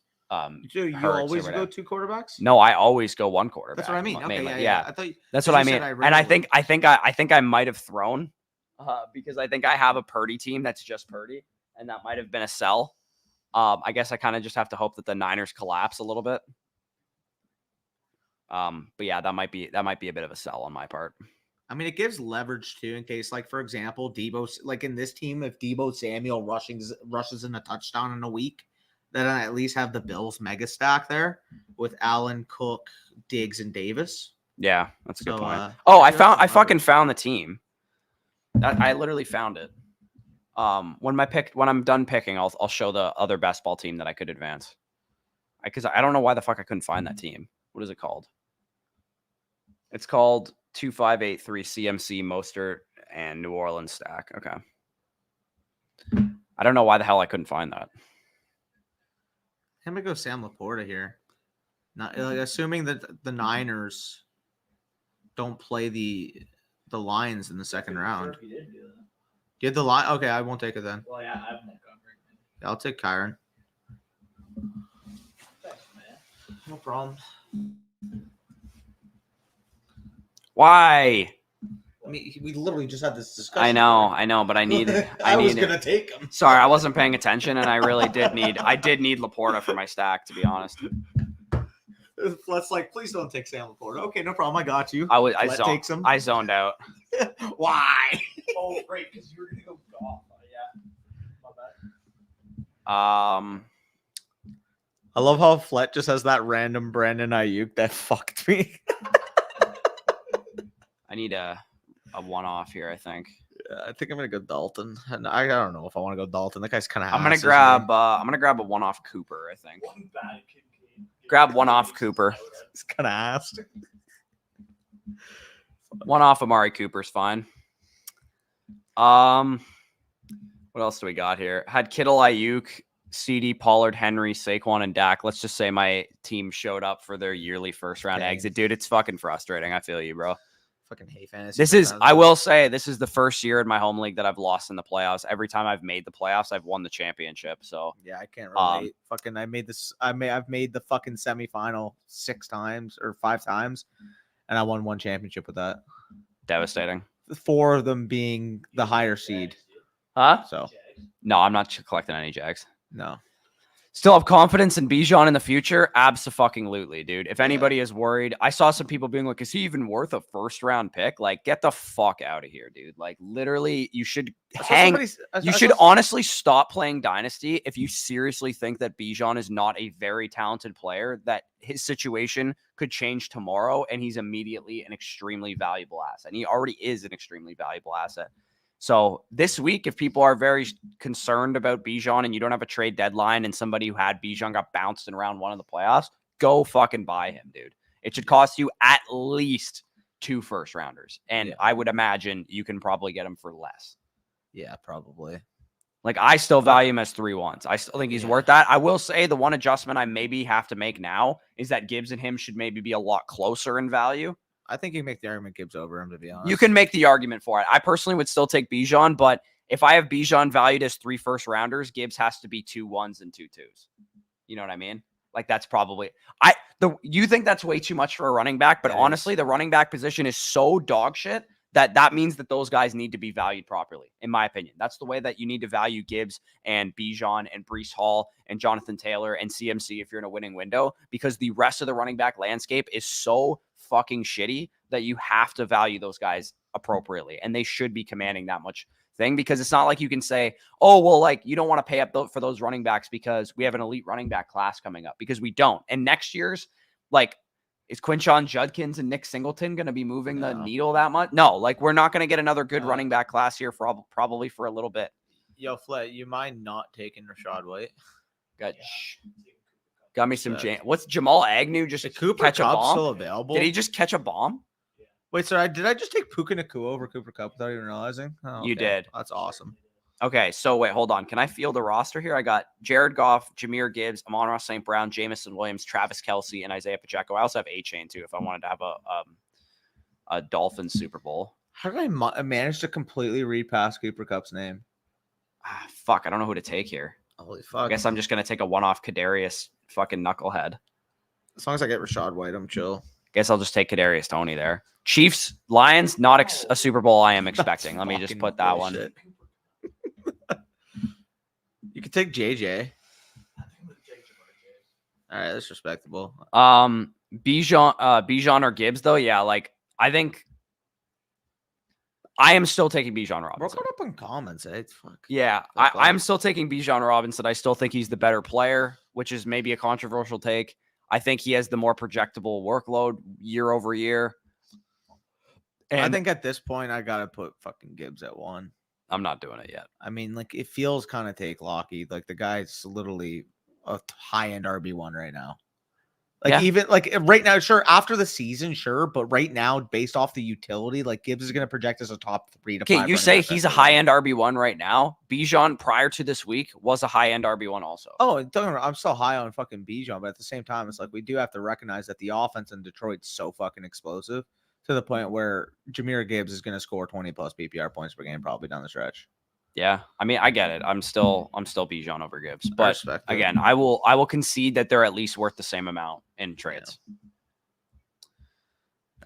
Do you Hurts or always whatever. go 2 quarterbacks? No, I always go one quarterback. That's what I mean. Okay, mainly. yeah. I thought That's 'cause what I you mean. said And I rarely- think I might have thrown because I think I have a Purdy team that's just Purdy, and that might have been a sell. I guess I kind of just have to hope that the Niners collapse a little bit. But yeah, that might be a bit of a sell on my part. I mean, it gives leverage too, in case, like, for example, Debo, like in this team, if Debo Samuel rushes in a touchdown in a week, then I at least have the Bills mega stack there with Allen, Cook, Diggs, and Davis. Yeah, that's a good So, point. I I do have some fucking leverage. found the team. I literally found it. When I'm done picking, I'll show the other best ball team that I could advance. Because I don't know why the fuck I couldn't find that team. What is it called? It's called 2583 CMC Mostert and New Orleans stack. Okay. I don't know why the hell I couldn't find that. I'm gonna go Sam Laporta here. Not like, assuming that the Niners don't play the Lions in the second round. You did do that. Did the line? Okay, I won't take it then. Well, yeah, I've not gone very many. Yeah, I'll take Kyron. Thanks, man. No problem. Why? I mean, we literally just had this discussion. I know, but I need I was gonna take him. Sorry, I wasn't paying attention, and I really did need Laporta for my stack, to be honest. Let's please don't take Sam Laporta. Okay, no problem. I got you. Takes him. I zoned out. Why? Oh, right, because you were gonna go golf. Yeah. My bad. I love how Flet just has that random Brandon Ayuk that fucked me. I need a one-off here, I think. Yeah, I think I'm gonna go Dalton. And I don't know if I want to go Dalton. That guy's kind of. I'm gonna grab a one-off Cooper, I think. One bad kid. Grab one off Cooper. He's kind of asked. One off Amari Cooper's fine. What else do we got here? Had Kittle, Ayuk, CD, Pollard, Henry, Saquon, and Dak. Let's just say my team showed up for their yearly first round exit. Dude, it's fucking frustrating. I feel you, bro. Fucking hate fantasy. I will say, this is the first year in my home league that I've lost in the playoffs. Every time I've made the playoffs, I've won the championship. So yeah, I can't relate. I've made the fucking semifinal 6 times or 5 times, and I won 1 championship with that. Devastating. 4 of them being the higher seed. Huh? So no, I'm not collecting any Jags. No. Still have confidence in Bijan in the future? Abso-fucking-lutely, dude. If anybody is worried, I saw some people being like, is he even worth a first-round pick? Like, get the fuck out of here, dude. Like, literally, you should honestly stop playing Dynasty if you seriously think that Bijan is not a very talented player, that his situation could change tomorrow, and he's immediately an extremely valuable asset. And he already is an extremely valuable asset. So this week, if people are very concerned about Bijan and you don't have a trade deadline and somebody who had Bijan got bounced in round 1 of the playoffs, go fucking buy him, dude. It should cost you at least 2 first rounders. And I would imagine you can probably get him for less. Yeah, probably. Like, I still value him as 3 ones. I still think he's worth that. I will say the one adjustment I maybe have to make now is that Gibbs and him should maybe be a lot closer in value. I think you can make the argument Gibbs over him, to be honest. You can make the argument for it. I personally would still take Bijan, but if I have Bijan valued as 3 first rounders, Gibbs has to be 2 1s and 2 2s. You know what I mean? Like, that's probably you think that's way too much for a running back, but honestly, the running back position is so dog shit that means that those guys need to be valued properly, in my opinion. That's the way that you need to value Gibbs and Bijan and Breece Hall and Jonathan Taylor and CMC if you're in a winning window, because the rest of the running back landscape is so fucking shitty that you have to value those guys appropriately, and they should be commanding that much thing, because it's not like you can say, oh, well, like, you don't want to pay up for those running backs because we have an elite running back class coming up, because we don't. And next year's, like, is Quinshon Judkins and Nick Singleton going to be moving the needle that much? No, like, we're not going to get another good running back class here for probably for a little bit. Yo, Flet, you mind not taking Rashad White? Got me some what's Jamal Agnew just catch a bomb? Still available? Did he just catch a bomb? Wait, so did I just take Puka Nacua over Cooper Kupp without even realizing? Oh, okay. You did. That's awesome. Okay, so wait, hold on. Can I field a roster here? I got Jared Goff, Jahmyr Gibbs, Amon-Ra St. Brown, Jamison Williams, Travis Kelce, and Isaiah Pacheco. I also have A-Chain too if I wanted to have a Dolphins Super Bowl. How did I manage to completely read past Cooper Kupp's name? Fuck, I don't know who to take here. Holy fuck. I guess I'm just going to take a one-off Kadarius fucking knucklehead. As long as I get Rashad White, I'm chill. Guess I'll just take Kadarius Toney there. Chiefs, Lions, not a Super Bowl I am expecting. Let me just put that bullshit. You could take JJ. All right, that's respectable. Bijan or Gibbs though, yeah. Like I think I am still taking Bijan We're Robinson. caught up on comments, eh? Fuck. Yeah, I'm still taking Bijan Robinson. I still think he's the better player, which is maybe a controversial take. I think he has the more projectable workload year over year. And I think at this point, I gotta put fucking Gibbs at 1. I'm not doing it yet. I mean, like it feels kind of take Locky. Like the guy's literally a high-end RB1 right now. Like even like right now, sure, after the season, sure, but right now, based off the utility, like Gibbs is going to project as a top 3 to 5. Okay, you say he's a high-end RB1 right now. Bijan prior to this week was a high-end RB1 also. Oh, I'm still high on fucking Bijan, but at the same time, it's like we do have to recognize that the offense in Detroit's so fucking explosive to the point where Jahmyr Gibbs is going to score 20 plus PPR points per game probably down the stretch. Yeah, I mean, I get it. I'm still Bijan over Gibbs, but again, I will concede that they're at least worth the same amount in trades. Yeah.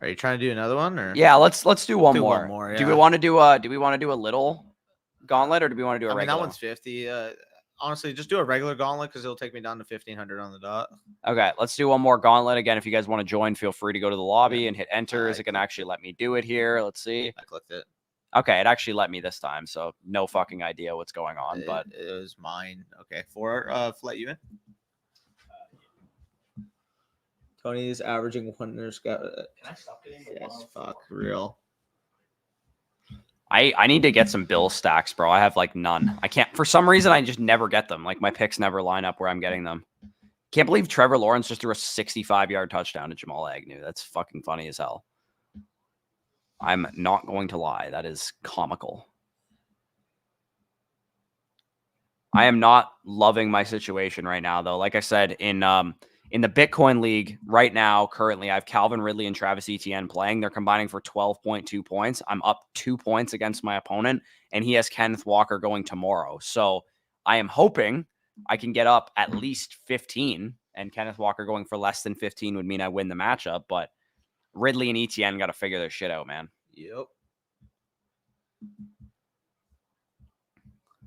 Are you trying to do another one, or yeah? Let's do one more. One more, yeah. Do we want to do a little gauntlet, or do we want to do a regular? That one's 50. Honestly, just do a regular gauntlet because it'll take me down to 1,500 on the dot. Okay, let's do one more gauntlet. Again, if you guys want to join, feel free to go to the lobby and hit enter. Is it gonna actually let me do it here? Let's see. I clicked it. Okay, it actually let me this time, so no fucking idea what's going on. But it was mine. Okay, let you in. Tony is averaging 100. Can I stop getting the Yes, fuck, real. I need to get some Bill stacks, bro. I have like none. I can't for some reason. I just never get them. Like my picks never line up where I'm getting them. Can't believe Trevor Lawrence just threw a 65-yard touchdown to Jamal Agnew. That's fucking funny as hell. I'm not going to lie. That is comical. I am not loving my situation right now, though. Like I said, in the Bitcoin League right now, currently, I have Calvin Ridley and Travis Etienne playing. They're combining for 12.2 points. I'm up 2 points against my opponent, and he has Kenneth Walker going tomorrow. So I am hoping I can get up at least 15, and Kenneth Walker going for less than 15 would mean I win the matchup, but Ridley and Etienne got to figure their shit out, man. Yep.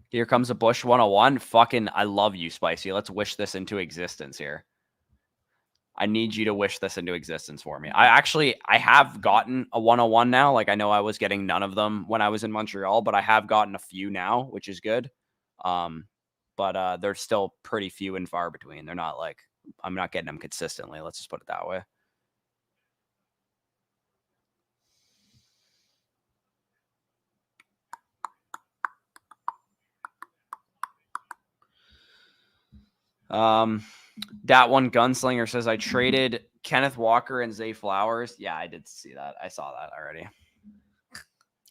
Here comes a Bush 101. Fucking, I love you, Spicy. Let's wish this into existence here. I need you to wish this into existence for me. I have gotten a 101 now. Like, I know I was getting none of them when I was in Montreal, but I have gotten a few now, which is good. But they're still pretty few and far between. They're not like, I'm not getting them consistently. Let's just put it that way. That one Gunslinger says I traded Kenneth Walker and Zay Flowers. Yeah, I did see that. I saw that already.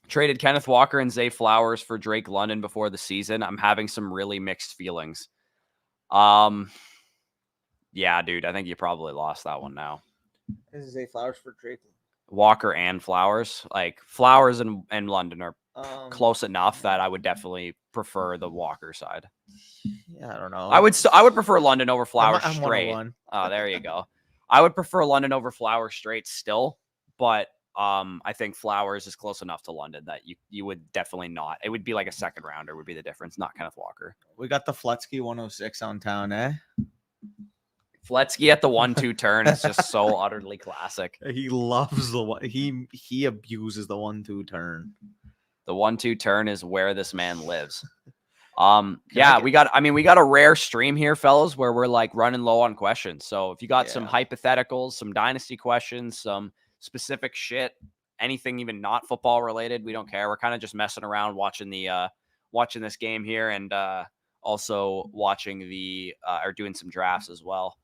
Traded Kenneth Walker and Zay Flowers for Drake London before the season. I'm having some really mixed feelings. Yeah, dude, I think you probably lost that one now. This is Zay Flowers for Drake. Walker and Flowers. Like Flowers and London are close enough that I would definitely prefer the Walker side. Yeah, I don't know. I would prefer London over Flowers I'm straight. Oh, there you go. I would prefer London over Flowers straight still, but I think Flowers is close enough to London that you would definitely not. It would be like a second rounder would be the difference, not Kenneth Walker. We got the Fletsky 106 on town, eh? Fletsky at the 1-2 turn is just so utterly classic. He loves the one. He abuses the 1-2 turn. The 1-2 turn is where this man lives. Yeah, we got a rare stream here, fellas, where we're like running low on questions. So if you got some hypotheticals, some dynasty questions, some specific shit, anything even not football related, we don't care. We're kind of just messing around watching this game here and also watching or doing some drafts as well.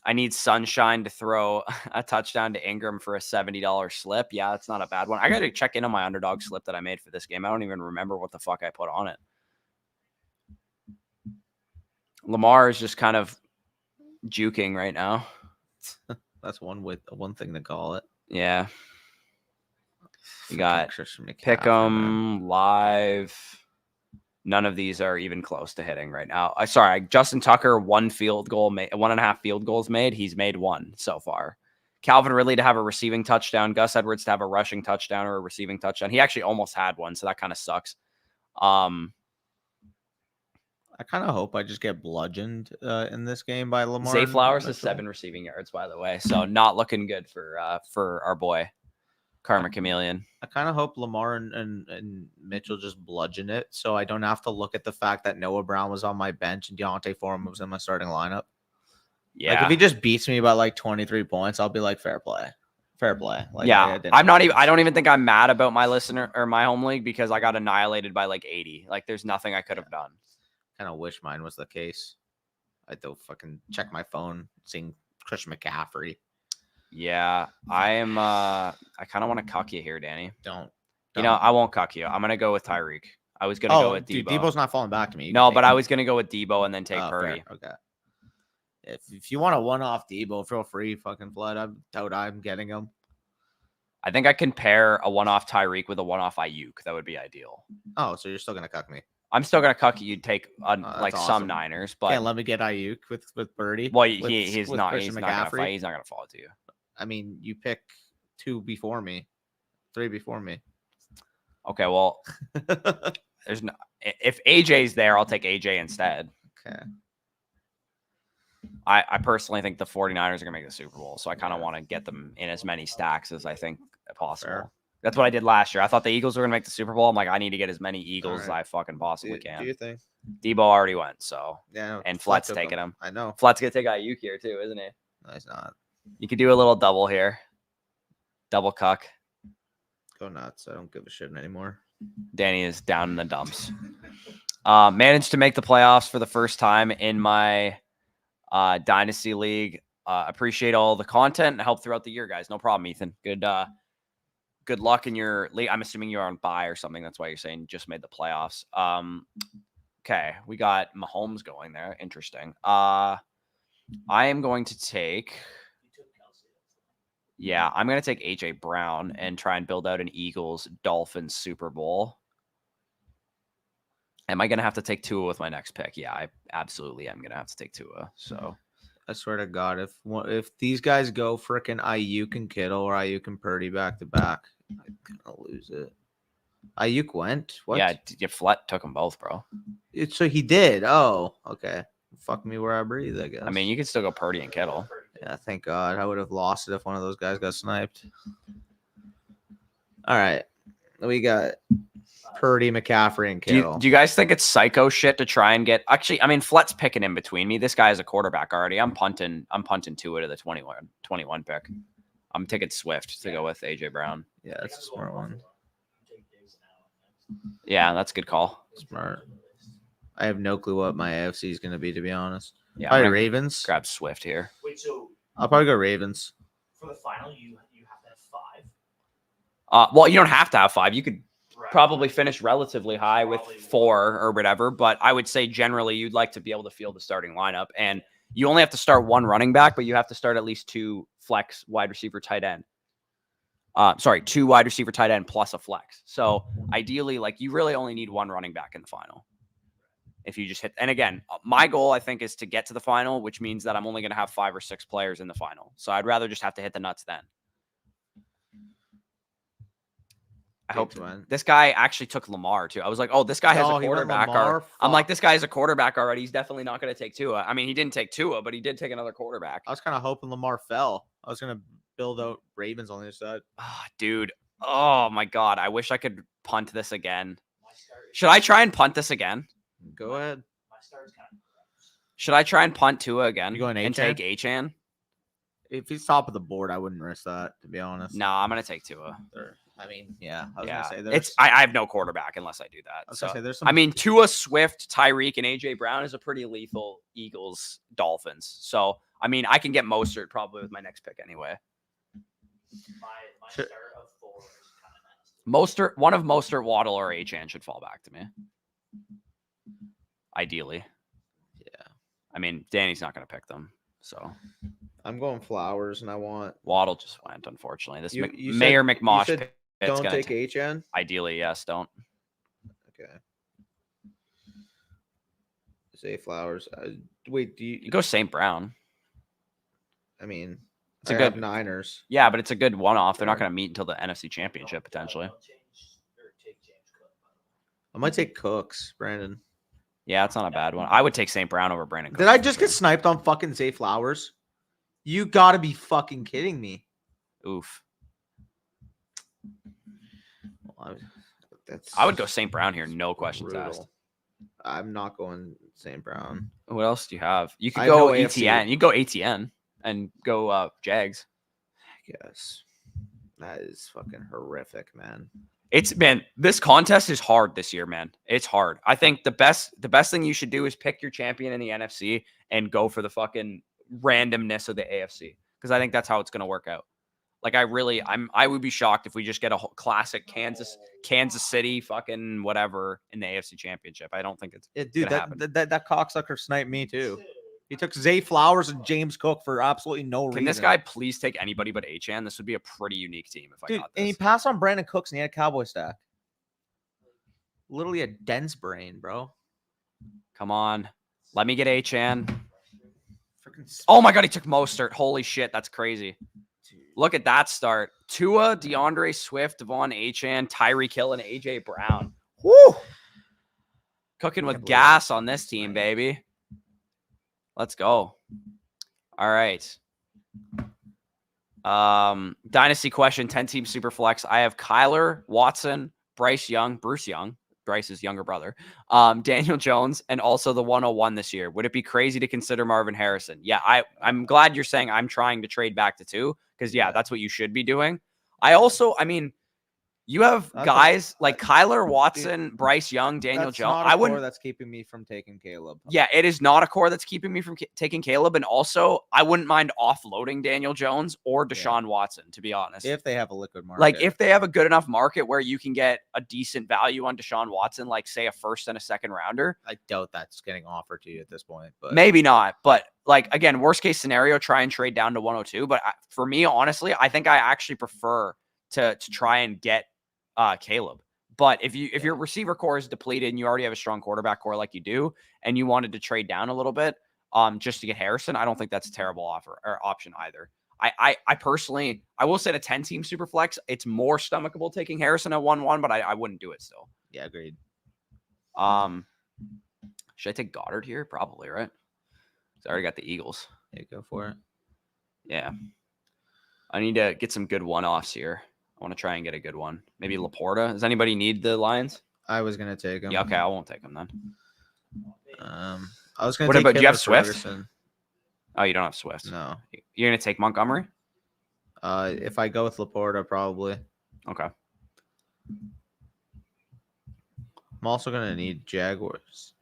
I need Sunshine to throw a touchdown to Ingram for a $70 slip. Yeah, that's not a bad one. I got to check in on my underdog slip that I made for this game. I don't even remember what the fuck I put on it. Lamar is just kind of juking right now. That's one thing to call it. Yeah. You got Pick'em, Live, None of these are even close to hitting right now. Sorry, Justin Tucker, 1.5 field goals made. He's made 1 so far. Calvin Ridley to have a receiving touchdown. Gus Edwards to have a rushing touchdown or a receiving touchdown. He actually almost had one, so that kind of sucks. I kind of hope I just get bludgeoned in this game by Lamar. Zay Flowers has 7 receiving yards, by the way, so not looking good for our boy Karma Chameleon. I kind of hope Lamar and Mitchell just bludgeon it, so I don't have to look at the fact that Noah Brown was on my bench and Deontay Foreman was in my starting lineup. Yeah, like if he just beats me by like 23 points, I'll be like, fair play. Like, yeah, I'm not even. I don't even think I'm mad about my listener or my home league because I got annihilated by like 80. Like, there's nothing I could have done. Kind of wish mine was the case. I'd go fucking check my phone, seeing Christian McCaffrey. Yeah, I am. I kind of want to cuck you here, Danny. Don't. You know, I won't cuck you. I'm gonna go with Tyreek. I was gonna go with Debo. Dude, Debo's not falling back to me. No, but I was gonna go with Debo and then take Purdy. Fair. Okay. If you want a one-off Debo, feel free, fucking flood. I doubt I'm getting him. I think I can pair a one-off Tyreek with a one-off Ayuk. That would be ideal. Oh, so you're still gonna cuck me? I'm still gonna cuck you. You'd take like awesome. some Niners, but can't let me get Ayuk with Purdy. Well, he's not gonna fall to you. I mean, you pick 2 before me, 3 before me. Okay, well, there's no. If AJ's there, I'll take AJ instead. Okay. I personally think the 49ers are going to make the Super Bowl, so I kind of want to get them in as many stacks as I think possible. Fair. That's what I did last year. I thought the Eagles were going to make the Super Bowl. I'm like, I need to get as many Eagles as I fucking possibly can. Do you think? Debo already went, so. Yeah. And Flett's taking him. I know. Flett's going to take Ayuk here, too, isn't he? No, he's not. You could do a little double here. Double cuck. Go nuts. I don't give a shit anymore. Danny is down in the dumps. Managed to make the playoffs for the first time in my Dynasty League. Appreciate all the content and help throughout the year, guys. No problem, Ethan. Good luck in your league. I'm assuming you're on bye or something. That's why you're saying just made the playoffs. Okay, we got Mahomes going there. Interesting. I am going to take. Yeah, I'm going to take AJ Brown and try and build out an Eagles-Dolphins Super Bowl. Am I going to have to take Tua with my next pick? Yeah, I absolutely am going to have to take Tua. So I swear to God, if these guys go frickin' Ayuk and Kittle or Ayuk and Purdy back to back, I'm going to lose it. Ayuk went? What? Yeah, Flett took them both, bro. So he did. Oh, okay. Fuck me where I breathe, I guess. I mean, you could still go Purdy and Kittle. Yeah, thank God. I would have lost it if one of those guys got sniped. All right. We got Purdy, McCaffrey, and Kittle. Do you guys think it's psycho shit to try and get... Actually, I mean, Flett's picking in between me. This guy is a quarterback already. I'm punting Tua to the 21 pick. I'm taking Swift to go with AJ Brown. Yeah, that's a smart one. Yeah, that's a good call. Smart. I have no clue what my AFC is going to be, to be honest. Yeah, probably Ravens. Grab Swift here. Wait, so I'll probably go Ravens. for the final, you have to have 5. Well, you don't have to have 5. You could probably finish relatively high with 4 or whatever, but I would say generally you'd like to be able to field the starting lineup, and you only have to start 1 running back, but you have to start at least 2 flex wide receiver tight end. 2 wide receiver tight end plus a flex. So ideally, like, you really only need 1 running back in the final. If you just hit, and again, my goal, I think, is to get to the final, which means that I'm only going to have 5 or 6 players in the final. So I'd rather just have to hit the nuts then. I hope this guy actually took Lamar too. I was like, oh, this guy has a quarterback. I'm like, this guy has a quarterback already. He's definitely not going to take Tua. I mean, he didn't take Tua, but he did take another quarterback. I was kind of hoping Lamar fell. I was going to build out Ravens on the other side. Oh, dude. Oh my God. I wish I could punt this again. Should I try and punt this again? Go ahead. Should I try and punt Tua again? You going and take Achan? If he's top of the board, I wouldn't risk that, to be honest. No, I'm going to take Tua. I mean, yeah. I was gonna say I have no quarterback unless I do that. I was gonna say there's some. I mean, Tua, Swift, Tyreek, and AJ Brown is a pretty lethal Eagles Dolphins. So I mean, I can get Mostert probably with my next pick anyway. My start of 4 is kind of Mostert, one of Mostert, Waddle, or Achan should fall back to me. Ideally. Yeah. I mean, Danny's not going to pick them, so. I'm going Flowers, and I want Waddle just went. Unfortunately, this you Mayor said, McMosh. Don't take HN. Ideally, yes. Don't. Okay. Zay Flowers. Wait, do You you? go St. Brown. I mean, It's a I good have Niners. Yeah, but it's a good one-off. They're not Sure. going to meet until the NFC Championship potentially. I might take Cooks, Brandon. Yeah, it's not a bad one. I would take St. Brown over Brandon Cooks. Did I for just sure. get sniped on fucking Zay Flowers? You gotta be fucking kidding me. Oof. Well, I would go St. Brown here, no questions brutal. asked. I'm not going St. Brown. What else do you have? You could I go have no AFC. ETN. You could go ATN and go Jags. Yes. That is fucking horrific, man. This contest is hard this year, man. It's hard. I think the best thing you should do is pick your champion in the NFC and go for the fucking randomness of the AFC, because I think that's how it's going to work out. Like I would be shocked if we just get a whole classic Kansas City fucking whatever in the AFC Championship. I don't think it's Dude, gonna happen. that cocksucker sniped me too. He took Zay Flowers and James Cook for absolutely no reason. Can this guy please take anybody but Achan? This would be a pretty unique team if I got this. And he passed on Brandon Cooks and he had a Cowboy stack. Literally a dense brain, bro. Come on. Let me get Achan. Freaking Oh my god, he took Mostert. Holy shit, that's crazy. Look at that start. Tua, DeAndre Swift, Devon Achan, Tyreek Hill, and AJ Brown. Woo! Cooking with gas on this team, baby. Let's go. All right. Dynasty question, 10-team super flex. I have Kyler, Watson, Bruce Young, Bryce's younger brother, Daniel Jones, and also the 101 this year. Would it be crazy to consider Marvin Harrison? Yeah, I'm glad you're saying I'm trying to trade back to 2, because, yeah, that's what you should be doing. You have guys like Kyler, Watson, Bryce Young, Daniel Jones. I wouldn't. That's keeping me from taking Caleb. Yeah, it is not a core that's keeping me from taking Caleb. And also, I wouldn't mind offloading Daniel Jones or Deshaun Watson, to be honest. If they have a liquid market. Like, if they have a good enough market where you can get a decent value on Deshaun Watson, like, say, a first and a second rounder. I doubt that's getting offered to you at this point. But maybe not. But, like, again, worst case scenario, try and trade down to 102. But for me, honestly, I think I actually prefer to try and get Caleb. But if your receiver core is depleted and you already have a strong quarterback core like you do, and you wanted to trade down a little bit just to get Harrison, I don't think that's a terrible option either. I personally, I will say a 10-team super flex, it's more stomachable taking Harrison at 1-1, but I wouldn't do it still. Yeah, agreed. Should I take Goddard here? Probably, right? I already got the Eagles. Yeah, go for it. Yeah. I need to get some good one-offs here. I want to try and get a good one. Maybe Laporta. Does anybody need the Lions? I was gonna take him. Yeah, okay, I won't take him then. I was gonna. What take about? Do you have Ferguson. Swift? Oh, you don't have Swift. No. You're gonna take Montgomery? If I go with Laporta, probably. Okay. I'm also gonna need Jaguars.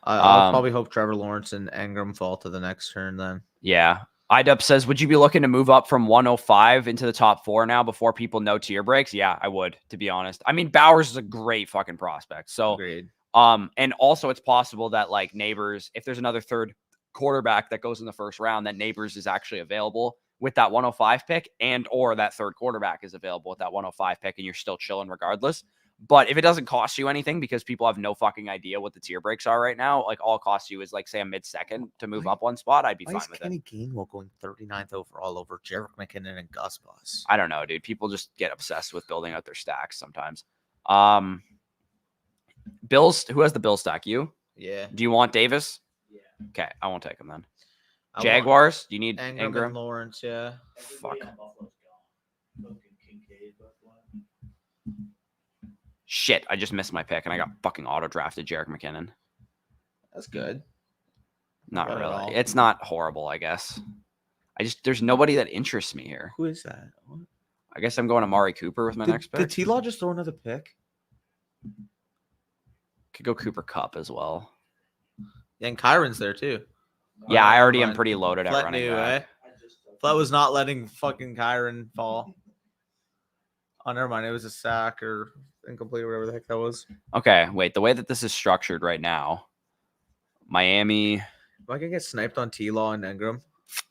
I'll probably hope Trevor Lawrence and Ingram fall to the next turn then. Yeah. IDUP says, would you be looking to move up from 105 into the top 4 now before people know tier breaks? Yeah, I would, to be honest. I mean, Bowers is a great fucking prospect. So, agreed. And also it's possible that, like, Neighbors, if there's another third quarterback that goes in the first round, that Neighbors is actually available with that 105 pick, and or that third quarterback is available with that 105 pick, and you're still chilling regardless. But if it doesn't cost you anything because people have no fucking idea what the tier breaks are right now, like, all it costs you is, like, say, a mid-second to move up one spot, I'd be fine with Kenny Gainwell going 39th overall over Jerick McKinnon and Gus Bus? I don't know, dude. People just get obsessed with building out their stacks sometimes. Bills, who has the Bill stack? You? Yeah. Do you want Davis? Yeah. Okay, I won't take him then. I Jaguars, do you need Ingram? Ingram? And Lawrence, yeah. Fuck. Shit, I just missed my pick and I got fucking auto drafted Jerick McKinnon. That's good. Not Not at all. really. It's not horrible, I guess. There's nobody that interests me here. Who is that? I guess I'm going Amari Cooper with my next pick. Did T-Law just throw another pick? Could go Cooper Cup as well. Yeah, and Kyron's there too. Yeah, I already am Fine. pretty loaded at Flet running knew, back. Flet was not letting fucking Kyron fall. Oh, never mind. It was a sack or incomplete or whatever the heck that was. Okay, wait. The way that this is structured right now, Miami, Am I gonna get sniped on T-Law and Ingram?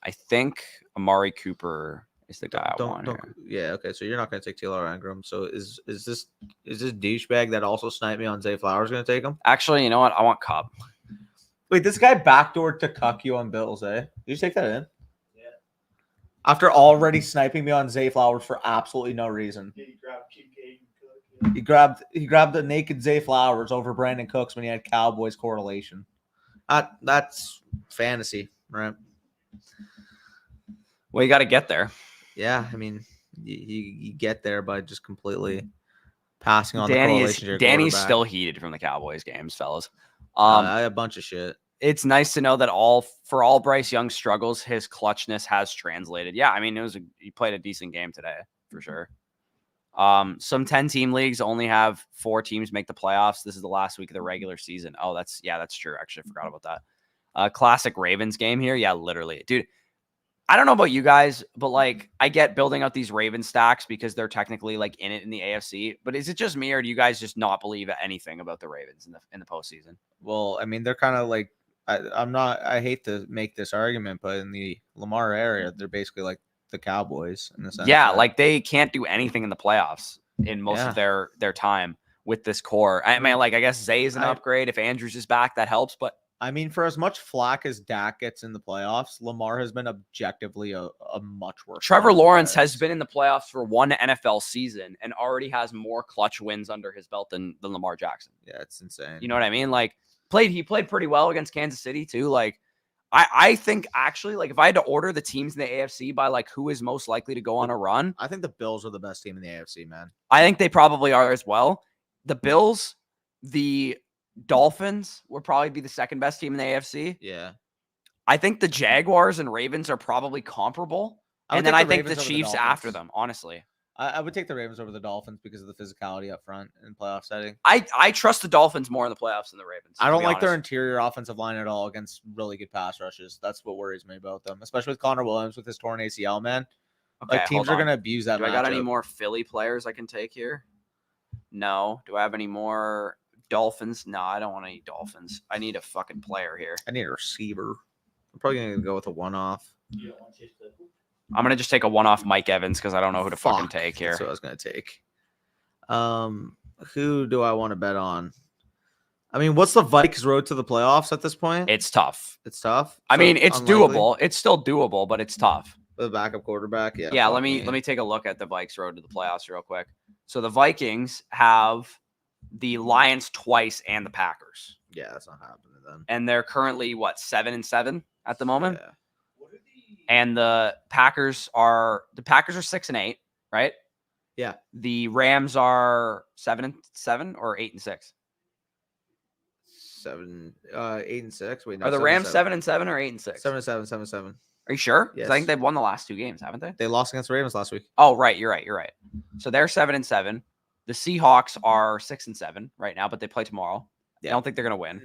I think Amari Cooper is the guy I want here. Yeah, okay. So you're not gonna take T-Law or Ingram. So is this douchebag that also sniped me on Zay Flowers gonna take him? Actually, you know what? I want Cup. Wait, this guy backdoored to cuck you on Bills, eh? Did you take that in? Yeah. After already sniping me on Zay Flowers for absolutely no reason. Yeah, you grab Kincaid and Cook. He grabbed the naked Zay Flowers over Brandon Cooks when he had Cowboys correlation. That's fantasy, right? Well, you got to get there. Yeah, I mean, you get there by just completely passing on the correlation to your Danny's quarterback. still heated from the Cowboys games, fellas. A bunch of shit. It's nice to know that for all Bryce Young's struggles, his clutchness has translated. Yeah, I mean, he played a decent game today for sure. Some 10-team leagues only have 4 teams make the playoffs. This is the last week of the regular season. Oh, that's true. Actually, I forgot about that. Classic Ravens game here. Yeah, literally, dude. I don't know about you guys, but like I get building out these Raven stacks because they're technically like in it in the AFC. But is it just me, or do you guys just not believe anything about the Ravens in the postseason? Well, I mean, they're kind of like I hate to make this argument, but in the Lamar area, they're basically like the Cowboys in the sense. Yeah, that, like they can't do anything in the playoffs in most of their time with this core. I mean, like I guess Zay is an upgrade. If Andrews is back, that helps. But I mean, for as much flack as Dak gets in the playoffs, Lamar has been objectively a much worse. Trevor Lawrence has been in the playoffs for 1 NFL season and already has more clutch wins under his belt than Lamar Jackson. Yeah, it's insane. You know what I mean? Like he played pretty well against Kansas City too. Like I think actually, like if I had to order the teams in the AFC by like who is most likely to go on a run, I think the Bills are the best team in the AFC, man. I think they probably are as well. The Bills, the Dolphins would probably be the second best team in the AFC. Yeah. I think the Jaguars and Ravens are probably comparable. And then I think the Chiefs after them, honestly. I would take the Ravens over the Dolphins because of the physicality up front in playoff setting. I trust the Dolphins more in the playoffs than the Ravens. I don't like their interior offensive line at all against really good pass rushes. That's what worries me about them, especially with Connor Williams with his torn ACL, man. Okay, like teams are going to abuse that. Do I got any more Philly players I can take here? No. Do I have any more Dolphins? No, I don't want any Dolphins. I need a fucking player here. I need a receiver. I'm probably going to go with a one-off. You don't want Chase Claypool? I'm going to just take a one-off Mike Evans because I don't know who to fucking take here. That's what I was going to take. Who do I want to bet on? I mean, what's the Vikes road to the playoffs at this point? It's tough. It's tough. I mean, it's doable. It's still doable, but it's tough. The backup quarterback, yeah. Yeah, let me take a look at the Vikes road to the playoffs real quick. So the Vikings have the Lions twice and the Packers. Yeah, that's not happening then. And they're currently 7-7 at the moment. Yeah. And the Packers are 6-8, right? Yeah. The Rams are 7-7 or 8-6. 8-6. Wait, no, Are the Rams 7-7 or 8-6? 7-7. Are you sure? Yes. I think they've won the last 2 games, haven't they? They lost against the Ravens last week. Oh, right. You're right. So they're 7-7. The Seahawks are 6-7 right now, but they play tomorrow. Yeah. I don't think they're gonna win.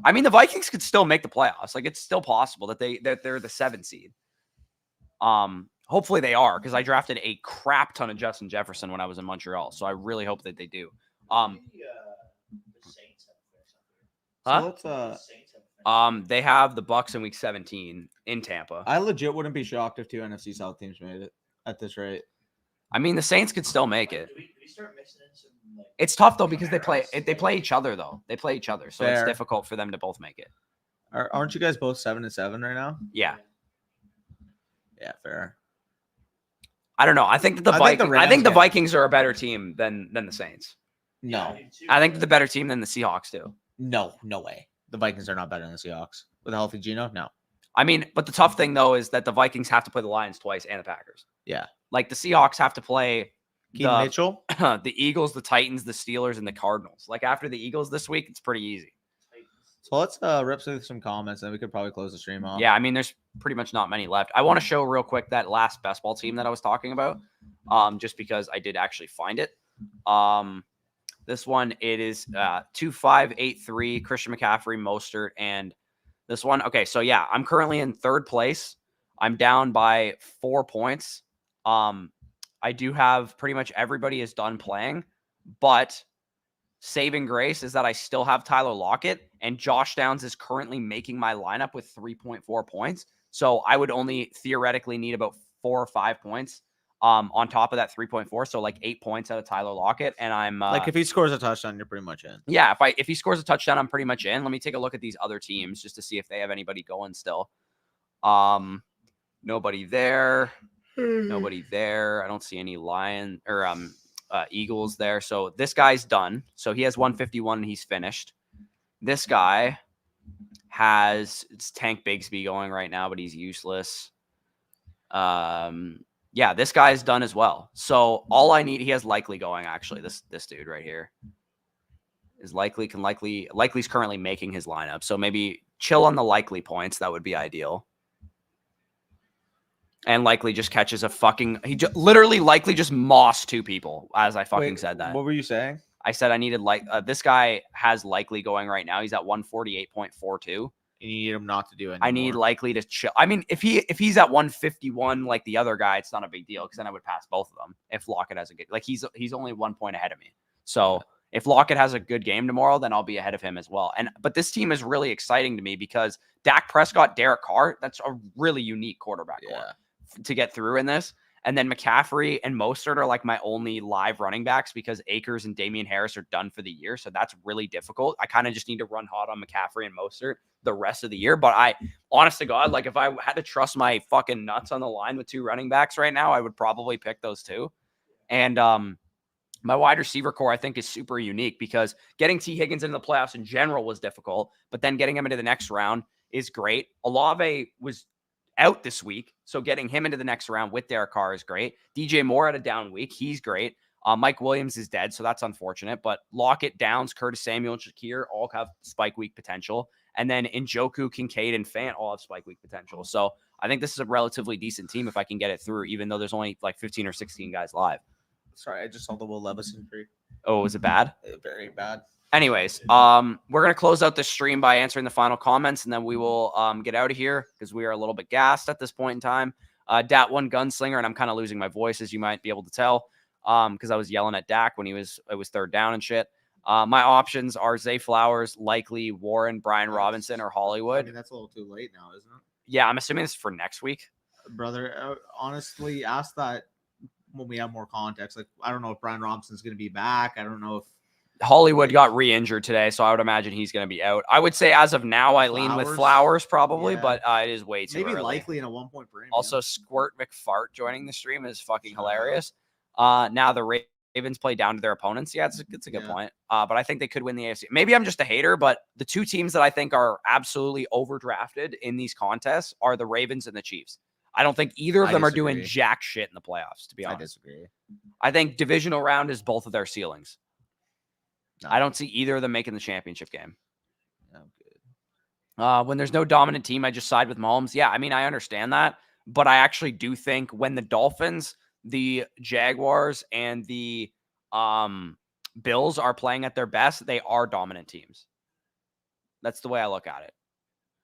I mean, the Vikings could still make the playoffs. Like, it's still possible that they're the 7 seed. Hopefully they are, because I drafted a crap ton of Justin Jefferson when I was in Montreal. So I really hope that they do. The Saints have They have the Bucks in week 17 in Tampa. I legit wouldn't be shocked if 2 NFC South teams made it at this rate. I mean, the Saints could still make it. Do we start mixing in some, like, It's tough though because they play each other though. They play each other, so it's Fair. difficult for them to both make it. Aren't you guys both 7-7 right now? Yeah. Yeah, fair. I don't know. I think that the Vikings are a better team than the Saints. No. I think they're the better team than the Seahawks do. No way. The Vikings are not better than the Seahawks. With a healthy Geno? No. I mean, but the tough thing though is that the Vikings have to play the Lions twice and the Packers. Yeah. Like the Seahawks have to play Keaton Mitchell, the Eagles, the Titans, the Steelers, and the Cardinals. Like after the Eagles this week, it's pretty easy. So let's rip through some comments, and we could probably close the stream off. Yeah, I mean, there's pretty much not many left. I want to show real quick that last best ball team that I was talking about, just because I did actually find it. This one, it is 2-5-8-3, Christian McCaffrey, Mostert, and this one. Okay, so yeah, I'm currently in 3rd place. I'm down by 4 points. I do have pretty much everybody is done playing, but saving grace is that I still have Tyler Lockett, and Josh Downs is currently making my lineup with 3.4 points. So I would only theoretically need about 4 or 5 points on top of that 3.4. So like 8 points out of Tyler Lockett. And I'm like if he scores a touchdown, you're pretty much in. Yeah, if he scores a touchdown, I'm pretty much in. Let me take a look at these other teams just to see if they have anybody going still. Nobody there. Nobody there. I don't see any Eagles there. So this guy's done. So he has 151 and he's finished. This guy it's Tank Bigsby going right now, but he's useless. Yeah, this guy's done as well. So all I need, he has Likely going actually. This dude right here is Likely's currently making his lineup. So maybe chill on the Likely points. That would be ideal. And Likely just catches literally Likely just mossed 2 people as I fucking said that. What were you saying? I said I needed this guy has Likely going right now. He's at 148.42. You need him not to do anything. I need Likely to chill. I mean, if he's at 151 like the other guy, it's not a big deal because then I would pass both of them if Lockett has a good. Like he's only 1 point ahead of me. So if Lockett has a good game tomorrow, then I'll be ahead of him as well. But this team is really exciting to me because Dak Prescott, Derek Carr, that's a really unique quarterback core to get through in this. And then McCaffrey and Mostert are like my only live running backs because Akers and Damian Harris are done for the year. So that's really difficult. I kind of just need to run hot on McCaffrey and Mostert the rest of the year. But honest to God, like if I had to trust my fucking nuts on the line with 2 running backs right now, I would probably pick those 2. And my wide receiver core, I think, is super unique because getting T. Higgins into the playoffs in general was difficult, but then getting him into the next round is great. Olave was out this week, so getting him into the next round with Derek Carr is great. DJ Moore had a down week. He's great. Mike Williams is dead, so that's unfortunate. But Lockett, Downs, Curtis Samuel, and Shakir all have spike week potential. And then Njoku, Kincaid, and Fant all have spike week potential. So I think this is a relatively decent team if I can get it through, even though there's only like 15 or 16 guys live. Sorry, I just saw the Will Levis injury. Oh, was it bad? Very bad. Anyways, we're going to close out the stream by answering the final comments, and then we will get out of here because we are a little bit gassed at this point in time. Dat1 Gunslinger, and I'm kind of losing my voice, as you might be able to tell, because I was yelling at Dak when it was 3rd down and shit. My options are Zay Flowers, Likely, Warren, Brian Robinson, or Hollywood. I mean, that's a little too late now, isn't it? Yeah, I'm assuming this is for next week. Brother, honestly, ask that when we have more context. Like, I don't know if Brian Robinson's going to be back. I don't know if Hollywood got re-injured today, so I would imagine he's going to be out. I would say as of now, I lean with Flowers probably, but it is way too early. Likely in a 1-point premium. Also, Squirt McFart joining the stream is fucking hilarious. Now the Ravens play down to their opponents. Yeah, it's a good point. But I think they could win the AFC. Maybe I'm just a hater, but the 2 teams that I think are absolutely overdrafted in these contests are the Ravens and the Chiefs. I don't think either of them are doing jack shit in the playoffs, to be honest. I disagree. I think divisional round is both of their ceilings. No. I don't see either of them making the championship game. No, good. When there's no dominant team, I just side with Mahomes. Yeah, I mean, I understand that. But I actually do think when the Dolphins, the Jaguars, and the Bills are playing at their best, they are dominant teams. That's the way I look at it.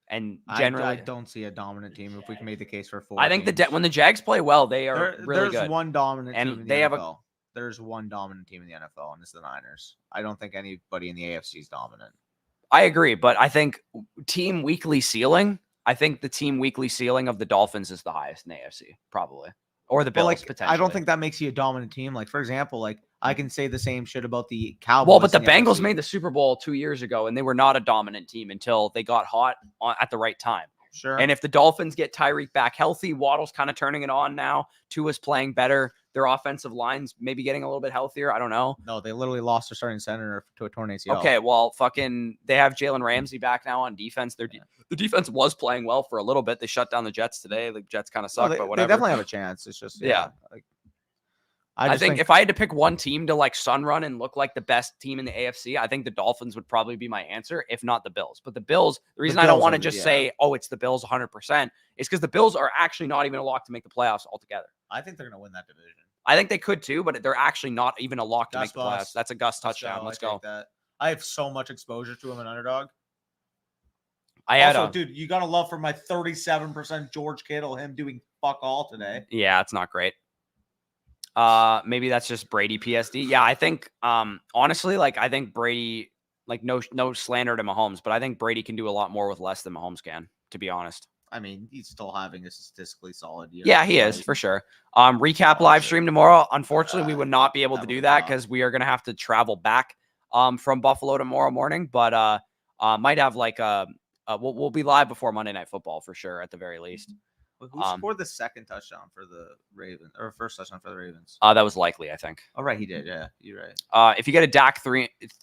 And generally, I don't see a dominant team if we can make the case for 4. I think when the Jags play well, they are really good. There's one dominant team in the they NFL. There's one dominant team in the NFL, and it's the Niners. I don't think anybody in the AFC is dominant. I agree, but I think team weekly ceiling, I think the team weekly ceiling of the Dolphins is the highest in the AFC, probably. Or the Bills, potentially. I don't think that makes you a dominant team. Like, for example, like I can say the same shit about the Cowboys. Well, but the Bengals made the Super Bowl 2 years ago, and they were not a dominant team until they got hot at the right time. Sure. And if the Dolphins get Tyreek back healthy, Waddle's kind of turning it on now. Tua's playing better. Their offensive line's maybe getting a little bit healthier. I don't know. No, they literally lost their starting center to a torn ACL. Okay, well, they have Jalen Ramsey back now on defense. The defense was playing well for a little bit. They shut down the Jets today. The Jets kind of suck, but whatever. They definitely have a chance. It's just, like, I think if I had to pick one team to like sun run and look like the best team in the AFC, I think the Dolphins would probably be my answer, if not the Bills. But the Bills, the reason I don't want to just say, oh, it's the Bills 100%, is because the Bills are actually not even a lock to make the playoffs altogether. I think they're going to win that division. I think they could too, but they're actually not even a lock to make the playoffs. That's a Gus touchdown. Let's go. I have so much exposure to him in underdog. Dude, you got to love for my 37% George Kittle, him doing fuck all today. Yeah, it's not great. Maybe that's just Brady PSD. Yeah, I think honestly, like I think Brady, like no slander to Mahomes, but I think Brady can do a lot more with less than Mahomes can, to be honest. I mean, he's still having a statistically solid year. Yeah, he is Like, for sure. Recap Oh, live shit. stream tomorrow. Unfortunately, we would not be able to that do would that be tough. because we are going to have to travel back from Buffalo tomorrow morning. But might have like we'll be live before Monday Night Football for sure at the very least. Who scored the second touchdown for the Ravens, or first touchdown for the Ravens? That was likely, I think. Oh, right, he did. Yeah, you're right. If you get a Dak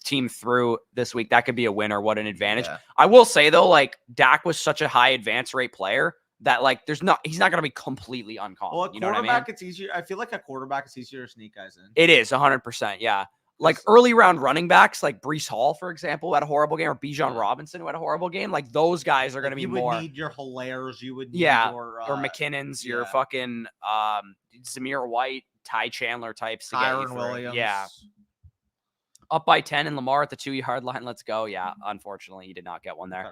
team through this week, that could be a winner. What an advantage! Yeah. I will say though, like Dak was such a high advance rate player that like he's not going to be completely uncommon. Well, a you know what I mean? quarterback, it's easier. I feel like a quarterback, it's easier to sneak guys in. It is 100%. Yeah. Like early round running backs, like Breece Hall, for example, who had a horrible game, or Bijan Robinson, who had a horrible game. Like those guys are going to be you more. would need your Hilairs. You would need or McKinnon's, your yeah. fucking Zamir White, Ty Chandler types. To Tyron get you Williams. Yeah. Up by 10 and Lamar at the 2-yard line. Let's go. Yeah. Unfortunately, he did not get one there.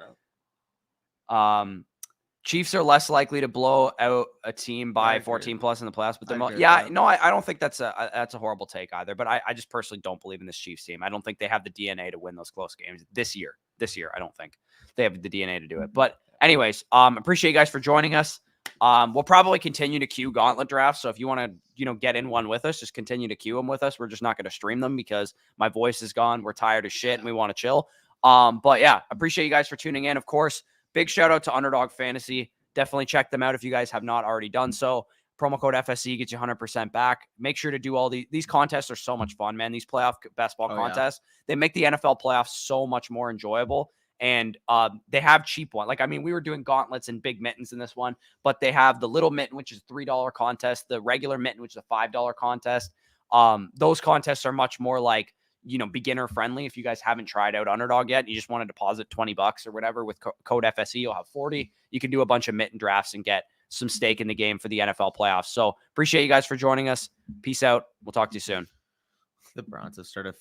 Chiefs are less likely to blow out a team by 14 plus in the playoffs, but I don't think that's a horrible take either. But I just personally don't believe in this Chiefs team. I don't think they have the DNA to win those close games this year. I don't think they have the DNA to do it. But anyways, appreciate you guys for joining us. We'll probably continue to queue gauntlet drafts. So if you want to, get in one with us, just continue to queue them with us. We're just not going to stream them because my voice is gone. We're tired as shit and we want to chill. But yeah, appreciate you guys for tuning in. Of course, big shout out to Underdog Fantasy. Definitely check them out if you guys have not already done so. Promo code FSC gets you 100% back. Make sure to do all these contests are so much fun, man. These playoff best ball contests, they make the NFL playoffs so much more enjoyable. And they have cheap one. Like, I mean, we were doing gauntlets and big mittens in this one, but they have the little mitten, which is $3 contest, the regular mitten, which is a $5 contest. Those contests are much more like, beginner friendly. If you guys haven't tried out Underdog yet, you just want to deposit $20 or whatever with code FSE, you'll have 40. You can do a bunch of mitten drafts and get some stake in the game for the NFL playoffs. So appreciate you guys for joining us. Peace out. We'll talk to you soon. The Browns have started